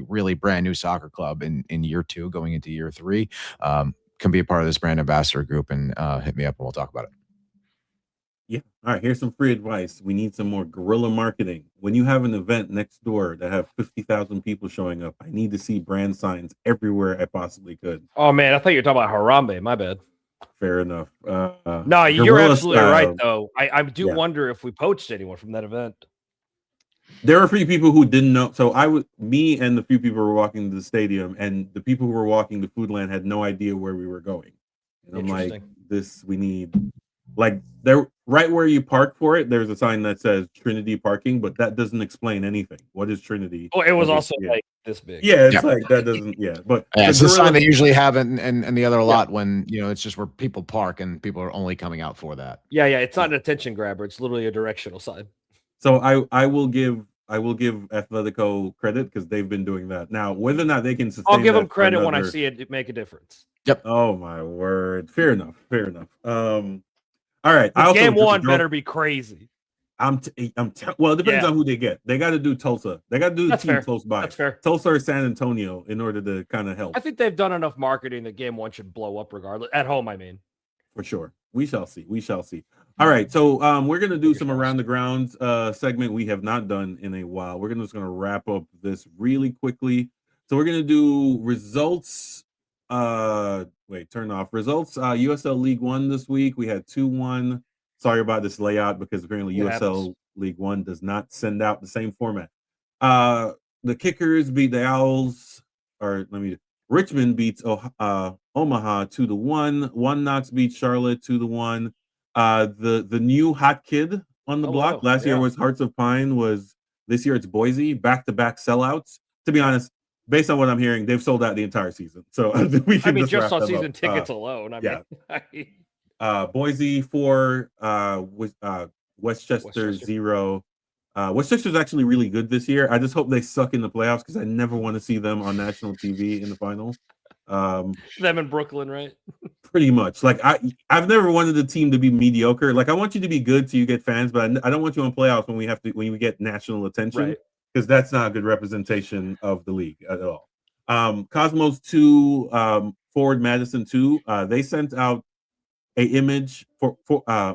really brand new soccer club in year 2, going into year 3, can be a part of this brand ambassador group, and hit me up and we'll talk about it. Yeah. All right. Here's some free advice. We need some more guerrilla marketing. When you have an event next door that have 50,000 people showing up, I need to see brand signs everywhere I possibly could. Oh man, I thought you were talking about Harambe. My bad. Fair enough. No, you're absolutely right, though. I do wonder if we poached anyone from that event. There are a few people who didn't know. So me and the few people who were walking to the stadium, and the people who were walking to Foodland had no idea where we were going. And I'm like, we need. Like there, right where you park for it, there's a sign that says Trinity parking, but that doesn't explain anything. What is Trinity? Oh, it was also like this big. Yeah, it's like that doesn't. Yeah, but it's the sign they usually have in the other lot when it's just where people park and people are only coming out for that. Yeah, it's not an attention grabber. It's literally a directional sign. So I will give Atletico credit because they've been doing that. Now, whether or not they can sustain, I'll give them credit when I see it make a difference. Yep. Oh my word. Fair enough. All right. Game 1 better be crazy. Well, it depends on who they get. They got to do Tulsa. They got to do the team close by. That's fair. Tulsa or San Antonio in order to kind of help. I think they've done enough marketing that game 1 should blow up regardless. At home, I mean. For sure. We shall see. All right. So we're going to do some around the grounds segment we have not done in a while. We're just going to wrap up this really quickly. So we're going to do results Wait, turn off results. USL League One this week. We had 2-1. Sorry about this layout because apparently It USL happens. League One does not send out the same format. The Kickers beat the Owls, Richmond beats Omaha 2-1. One Knox beats Charlotte 2-1. The new hot kid on the block. Hello. Last year Yeah. was Hearts of Pine. This year it's Boise. Back-to-back sellouts. To be Yeah. honest, based on what I'm hearing, they've sold out the entire season. So we I can mean, just just wrap on them season up. tickets alone. I yeah. mean, Boise 4, Westchester 0. Westchester's actually really good this year. I just hope they suck in the playoffs because I never want to see them on national TV in the final. them in Brooklyn, right? Pretty much. Like I've never wanted the team to be mediocre. Like I want you to be good so you get fans, but I don't want you on playoffs when we get national attention, Right. because that's not a good representation of the league at all. Cosmos 2, Forward Madison 2. They sent out a image for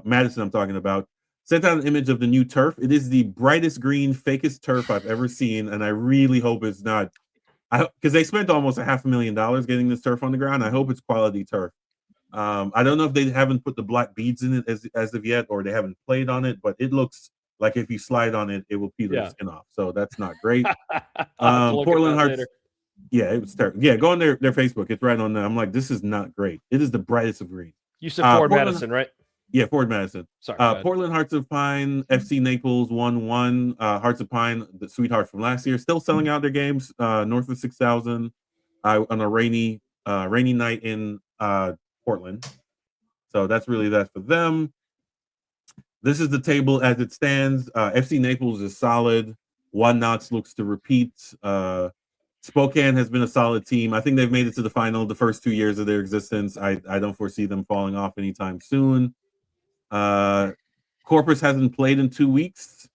Madison. I'm talking about sent out an image of the new turf. It is the brightest green, fakest turf I've ever seen, and I really hope it's not. Because they spent almost $500,000 getting this turf on the ground. I hope it's quality turf. I don't know if they haven't put the black beads in it as of yet, or they haven't played on it, but it looks like if you slide on it, it will peel the skin off. So that's not great. I'll have to look at Portland that Hearts. later. Yeah, it was terrible. Yeah, go on their Facebook. It's right on there. I'm like, this is not great. It is the brightest of green. You said Ford Madison, right? Yeah, Ford Madison. Sorry. Portland Hearts of Pine, FC Naples 1-1. Hearts of Pine, the sweethearts from last year, still selling out their games. North of 6,000 on a rainy night in Portland. So that's really that for them. This is the table as it stands. FC Naples is solid. One Knox looks to repeat. Spokane has been a solid team. I think they've made it to the final the first 2 years of their existence. I don't foresee them falling off anytime soon. Corpus hasn't played in 2 weeks.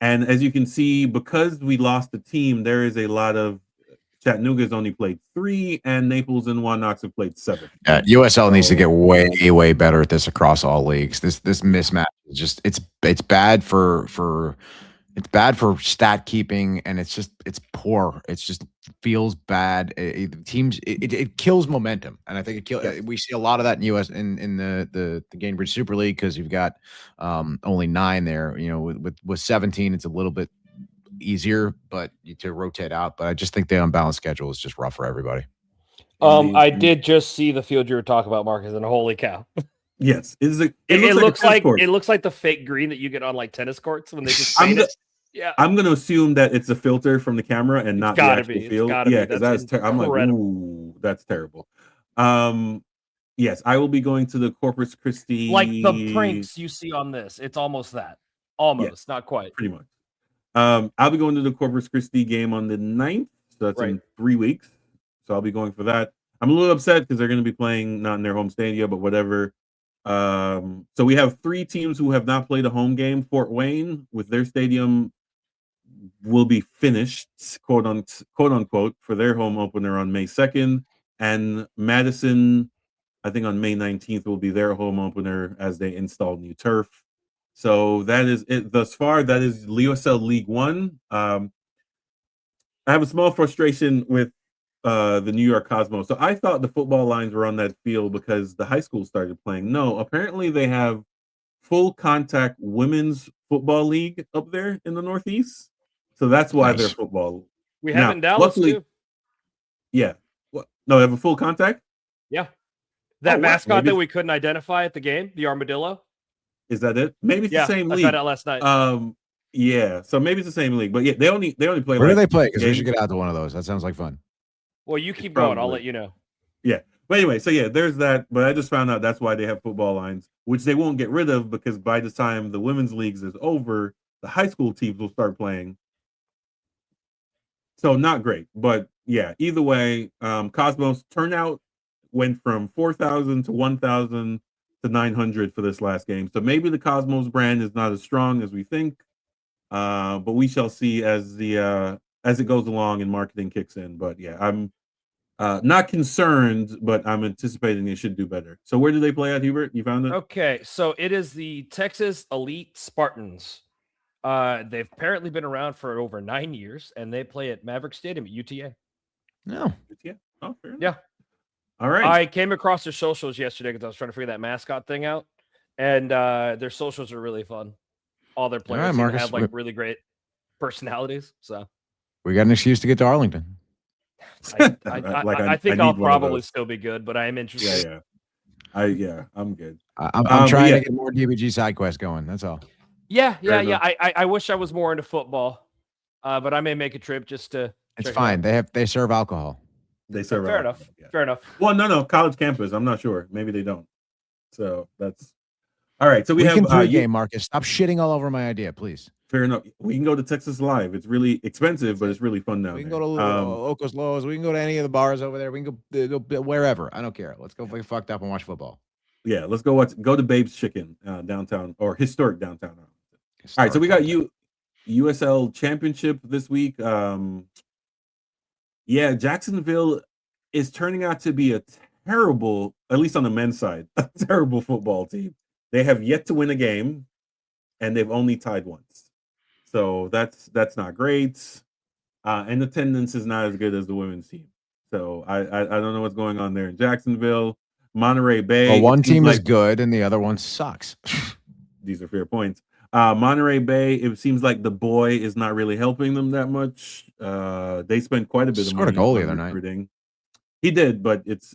And as you can see, because we lost the team, there is a lot of Chattanooga's only played 3, and Naples and One Knox have played 7. USL needs to get way better at this across all leagues. This mismatch is just it's bad for stat keeping, and it's poor. It's just feels bad. It kills momentum, and I think we see a lot of that in US in the Gainbridge Super League, because you've got only 9 there. You know, with 17, it's a little bit easier, but to rotate out. But I just think the unbalanced schedule is just rough for everybody. I did just see the field you were talking about, Marcus, and holy cow! Yes, it looks like the fake green that you get on like tennis courts when they just paint it. Yeah, I'm going to assume that it's a filter from the camera and not the actual field. Yeah, because I'm like, ooh, that's terrible. Yes, I will be going to the Corpus Christi. Like the pranks you see on this, it's almost that. Almost, not quite. Pretty much. I'll be going to the Corpus Christi game on the 9th. So that's in 3 weeks. So I'll be going for that. I'm a little upset because they're going to be playing not in their home stadium, but whatever. So we have 3 teams who have not played a home game. Fort Wayne, with their stadium, will be finished, quote unquote, for their home opener on May 2nd. And Madison, I think on May 19th, will be their home opener as they install new turf. So that is it thus far. That is USL League One. I have a small frustration with the New York Cosmos. So I thought the football lines were on that field because the high school started playing. No, apparently they have full contact women's football league up there in the Northeast. So that's why they're football. We have it in Dallas too. Yeah. No, they have a full contact? Yeah. That mascot that we couldn't identify at the game, the armadillo. Is that it? Maybe it's the same league. I found out last night. Yeah. So maybe it's the same league. But yeah, they only play. Where do they play? Because we should get out to one of those. That sounds like fun. Well, you keep going. I'll let you know. Yeah. But anyway, so yeah, there's that. But I just found out that's why they have football lines, which they won't get rid of, because by the time the women's leagues is over, the high school teams will start playing. So not great, but yeah, either way, Cosmos turnout went from 4,000 to 1,000 to 900 for this last game. So maybe the Cosmos brand is not as strong as we think, but we shall see as it goes along and marketing kicks in. But yeah, I'm not concerned, but I'm anticipating they should do better. So where do they play at, Hubert? You found it? Okay, so it is the Texas Elite Spartans. They've apparently been around for over 9 years, and they play at Maverick Stadium at UTA. No. UTA? Oh, fair enough. Yeah. All right. I came across their socials yesterday because I was trying to figure that mascot thing out, and their socials are really fun. All their players seem to Marcus, have like really great personalities. So we got an excuse to get to Arlington. I think I'll probably still be good, but I am interested. I'm good. I'm trying to get more DBG side quests going. That's all. Yeah. I wish I was more into football, but I may make a trip just to. It's fine. They serve alcohol. They serve fair alcohol. enough. Yeah. Fair enough. Well, no, college campus. I'm not sure. Maybe they don't. So that's all right. So we have can pregame, Marcus. Stop shitting all over my idea, please. Fair enough. We can go to Texas Live. It's really expensive, but it's really fun now. We can go to Ocos Lowe's. We can go to any of the bars over there. We can go wherever. I don't care. Let's go get fucked up and watch football. Yeah, let's go to Babe's Chicken downtown, or historic downtown. All right, so we got USL Championship this week. Yeah, Jacksonville is turning out to be a terrible, at least on the men's side, a terrible football team. They have yet to win a game, and they've only tied once. So that's not great. And attendance is not as good as the women's team. So I don't know what's going on there in Jacksonville. Monterey Bay. Well, one team is good and the other one sucks. These are fair points. Monterey Bay, it seems like the boy is not really helping them that much. They spent quite a bit of money on recruiting. Night. He did, but it's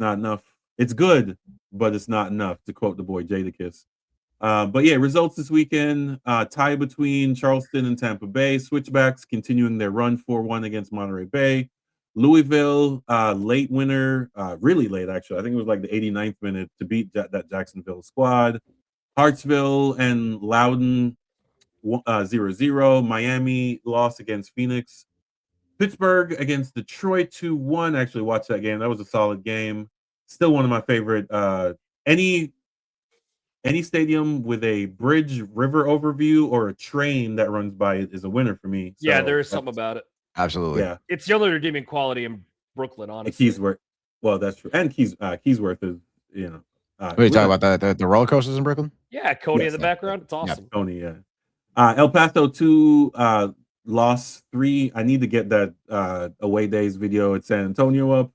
not enough. It's good, but it's not enough, to quote the boy Jadakiss. But yeah, results this weekend, tie between Charleston and Tampa Bay. Switchbacks continuing their run 4-1 against Monterey Bay. Louisville, late winner, really late actually. I think it was like the 89th minute to beat that Jacksonville squad. Hartsville and Loudoun 0-0. Miami lost against Phoenix. Pittsburgh against Detroit 2-1. Actually watched that game. That was a solid game. Still one of my favorite. Any stadium with a bridge river overview or a train that runs by it is a winner for me. So yeah, there is something about it. Absolutely. Yeah. It's the only redeeming quality in Brooklyn, honestly. Keysworth. Well, that's true. And Keysworth is, what are you talking about? The roller coasters in Brooklyn? Yeah, Coney in the background. It's awesome. Yeah, Coney, yeah. El Paso 2 lost 3. I need to get that away days video at San Antonio up.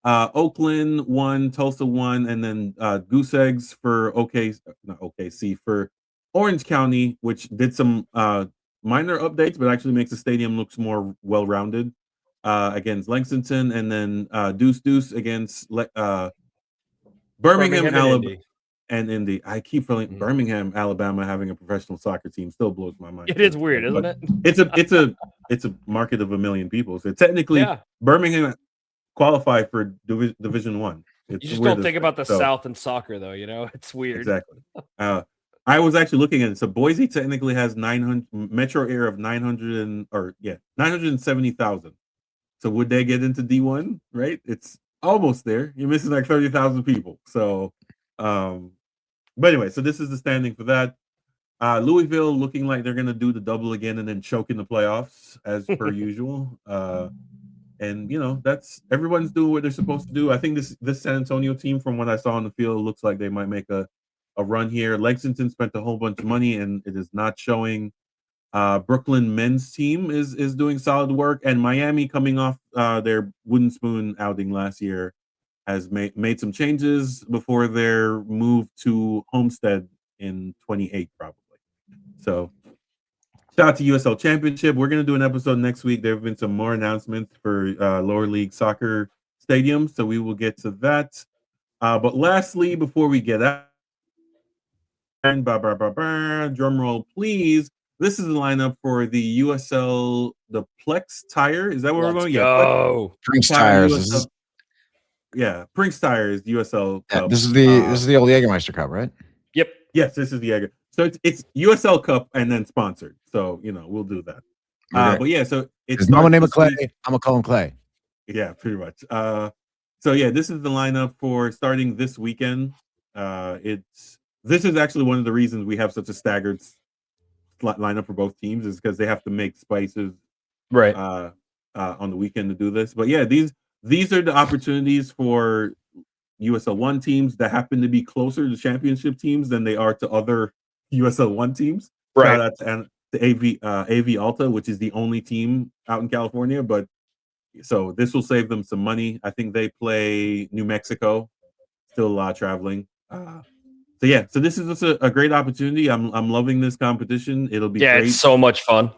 Oakland 1, Tulsa 1, and then Goose Eggs for OKC for Orange County, which did some minor updates, but actually makes the stadium looks more well-rounded against Lexington, and then Deuce against Birmingham, Alabama, and Indy. I keep feeling Birmingham, Alabama having a professional soccer team still blows my mind. It is weird, isn't it? It's a market of 1 million people. So technically, Birmingham qualify for Division 1. You just don't think about the South and soccer, though. It's weird. Exactly. I was actually looking at it. So Boise technically has 900 metro area of 970,000. So would they get into D1? Right? It's almost there. You're missing like 30,000 people. So, but anyway, so this is the standing for that. Louisville looking like they're going to do the double again and then choke in the playoffs as per usual. And that's everyone's doing what they're supposed to do. I think this San Antonio team, from what I saw on the field, looks like they might make a run here. Lexington spent a whole bunch of money and it is not showing. Brooklyn men's team is doing solid work, and Miami, coming off their wooden spoon outing last year, has made some changes before their move to Homestead in 28 probably. So shout out to USL Championship. We're going to do an episode next week. There have been some more announcements for lower league soccer stadiums, so we will get to that. But lastly, before we get out, drum roll, please. This is the lineup for the USL, the Plex Tire. Is that where we're going? Go. Yeah, Prinks Tires. Yeah, Prinks Tires, USL Cup. This is the old Jägermeister Cup, right? Yep. Yes, this is the Jäger. So it's USL Cup and then sponsored. So we'll do that. But yeah, so it's my name is Clay. I'm gonna call him Clay. Yeah, pretty much. So yeah, this is the lineup for starting this weekend. This is actually one of the reasons we have such a staggered lineup for both teams, is because they have to make spices right on the weekend to do this. But yeah, these are the opportunities for USL 1 teams that happen to be closer to championship teams than they are to other USL 1 teams. Right. Shout out to AV Alta, which is the only team out in California, but So this will save them some money. I think they play New Mexico, still a lot of traveling. So yeah, so this is just a great opportunity. I'm loving this competition. It'll be Yeah, great it's so much fun.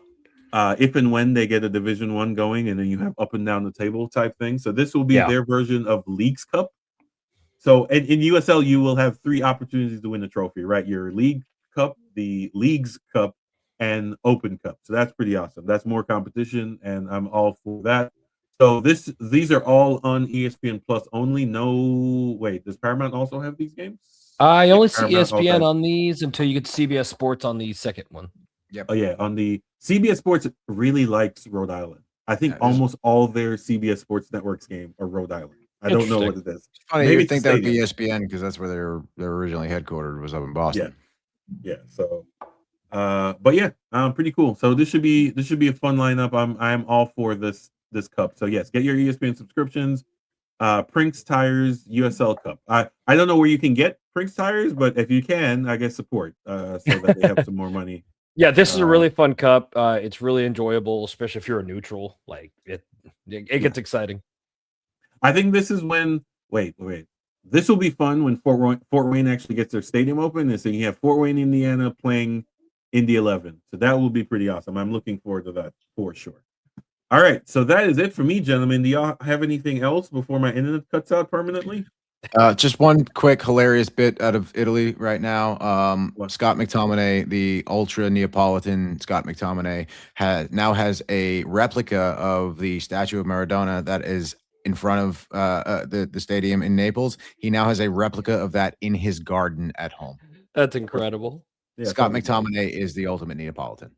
if and when they get a Division One going, and then you have up and down the table type thing. So this will be their version of Leagues Cup. So in USL, you will have 3 opportunities to win the trophy, right? Your League Cup, the Leagues Cup, and Open Cup. So that's pretty awesome. That's more competition, and I'm all for that. So these are all on ESPN Plus only. No, wait, does Paramount also have these games? I only see Paramount also ESPN has- on these until you get CBS Sports on the second one. Yep. Oh yeah, on the CBS Sports really likes Rhode Island. I think Yeah, almost all their CBS Sports Networks game are Rhode Island. I don't know what it is. Funny, Maybe you'd it's think the that would be stadium. ESPN because that's where they're originally headquartered, was up in Boston. Yeah. So, but yeah, pretty cool. So this should be a fun lineup. I'm all for this cup. So yes, get your ESPN subscriptions. Prinks Tires USL Cup. I don't know where you can get Prinks Tires, but if you can, I guess support so that they have some more money. Yeah, this is a really fun cup. It's really enjoyable, especially if you're a neutral. Like it gets exciting. I think this is when wait. This will be fun when Fort Wayne actually gets their stadium open, and so you have Fort Wayne, Indiana playing Indy 11. So that will be pretty awesome. I'm looking forward to that for sure. All right, so that is it for me, gentlemen. Do y'all have anything else before my internet cuts out permanently? Just one quick hilarious bit out of Italy right now. What? Scott McTominay, the ultra Neapolitan Scott McTominay, now has a replica of the statue of Maradona that is in front of the stadium in Naples. He now has a replica of that in his garden at home. That's incredible. Yeah, Scott something McTominay is the ultimate Neapolitan.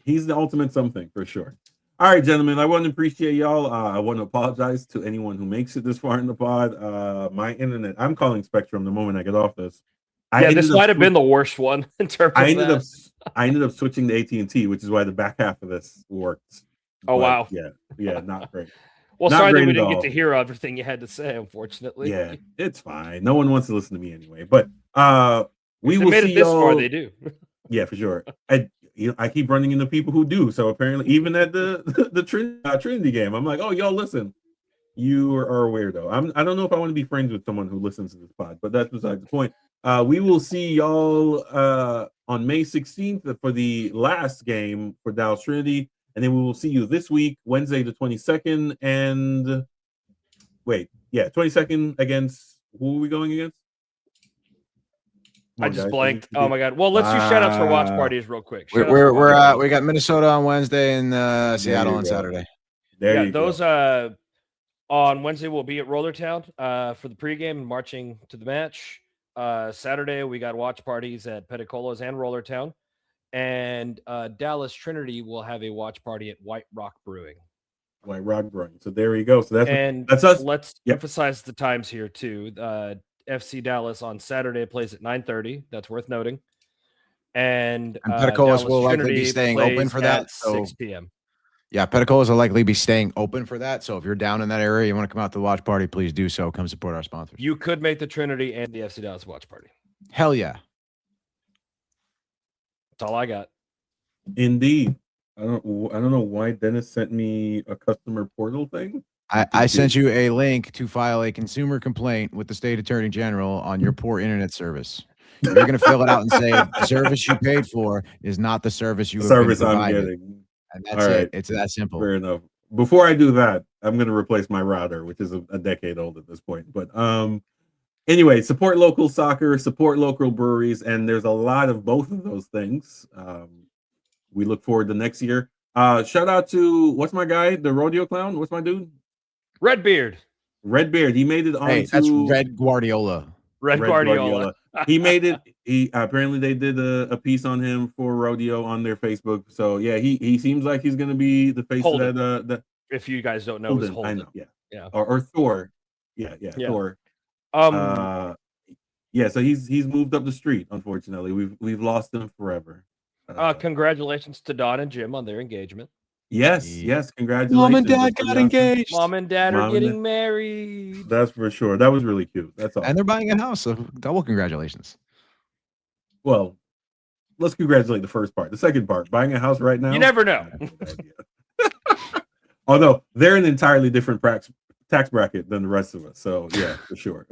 He's the ultimate something for sure. All right, gentlemen, I want to appreciate y'all. I want to apologize to anyone who makes it this far in the pod. My internet, I'm calling Spectrum the moment I get off this. This might have been the worst one in terms of I ended up switching to AT&T, which is why the back half of this worked. Oh, wow. Yeah, not great. Well, Not sorry that great we at didn't all. get to hear everything you had to say, unfortunately. Yeah, it's fine. No one wants to listen to me anyway. But we If they will made see it this y'all. far, they do. Yeah, for sure. I keep running into people who do. So apparently, even at the Trinity game, I'm like, oh, y'all listen. You are a weirdo. I don't know if I want to be friends with someone who listens to this pod, but that's besides the point. We will see y'all on May 16th for the last game for Dallas Trinity, and then we will see you this week, Wednesday the 22nd, and 22nd against who are we going against? I just blanked. Oh my god. Well, let's do shout outs for watch parties real quick. We got Minnesota on Wednesday and Seattle on Saturday. There you those go. on Wednesday we'll be at Rollertown for the pregame and marching to the match. Saturday we got watch parties at Petticolas and Rollertown, and Dallas Trinity will have a watch party at White Rock Brewing. White Rock Brewing. So there you go. So that's us. Let's emphasize the times here too. FC Dallas on Saturday plays at 9:30. That's worth noting. And Petticolas will likely be staying open for that. 6 p.m. Yeah, Petticolas will likely be staying open for that. So if you're down in that area, you want to come out to the watch party, please do so. Come support our sponsors. You could make the Trinity and the FC Dallas watch party. Hell yeah. That's all I got. Indeed. I don't know why Dennis sent me a customer portal thing. I sent you a link to file a consumer complaint with the state attorney general on your poor internet service. You're going to fill it out and say the service you paid for is not the service you have been provided. I'm getting. And that's it. It's that simple. Fair enough. Before I do that, I'm going to replace my router, which is a decade old at this point. But anyway, support local soccer, support local breweries, and there's a lot of both of those things. We look forward to next year. Shout out to what's my guy, the rodeo clown? What's my dude? Redbeard. He made it on. Hey, that's Red Guardiola. Red Guardiola. He made it. He apparently they did a piece on him for rodeo on their Facebook. So yeah, he seems like he's gonna be the face Holden. of that. If you guys don't know, Holden. I know. Yeah. Or Thor. Yeah. Thor. Yeah. So he's moved up the street. Unfortunately, we've lost him forever. Congratulations to Don and Jim on their engagement. Yes, congratulations. Mom and Dad got engaged. Mom and Dad are getting married. That's for sure. That was really cute. That's all. And they're buying a house, so double congratulations. Well, let's congratulate the first part. The second part, buying a house right now. You never know. Although they're an entirely different tax bracket than the rest of us. So yeah, for sure.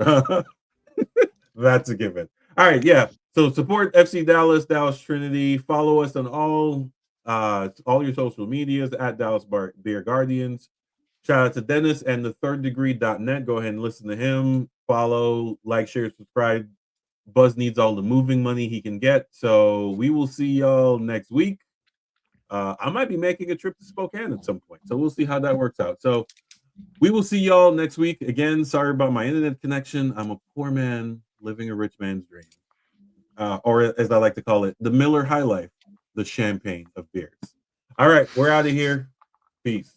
That's a given. All right, yeah. So support FC Dallas, Dallas Trinity. Follow us on all your social medias at Dallas Beer Guardians. Shout out to Dennis and the thirddegree.net. Go ahead and listen to him. Follow, like, share, subscribe. Buzz needs all the moving money he can get. So we will see y'all next week. I might be making a trip to Spokane at some point. So we'll see how that works out. So we will see y'all next week. Again, sorry about my internet connection. I'm a poor man living a rich man's dream. Or as I like to call it, the Miller High Life, the champagne of beers. All right, we're out of here. Peace.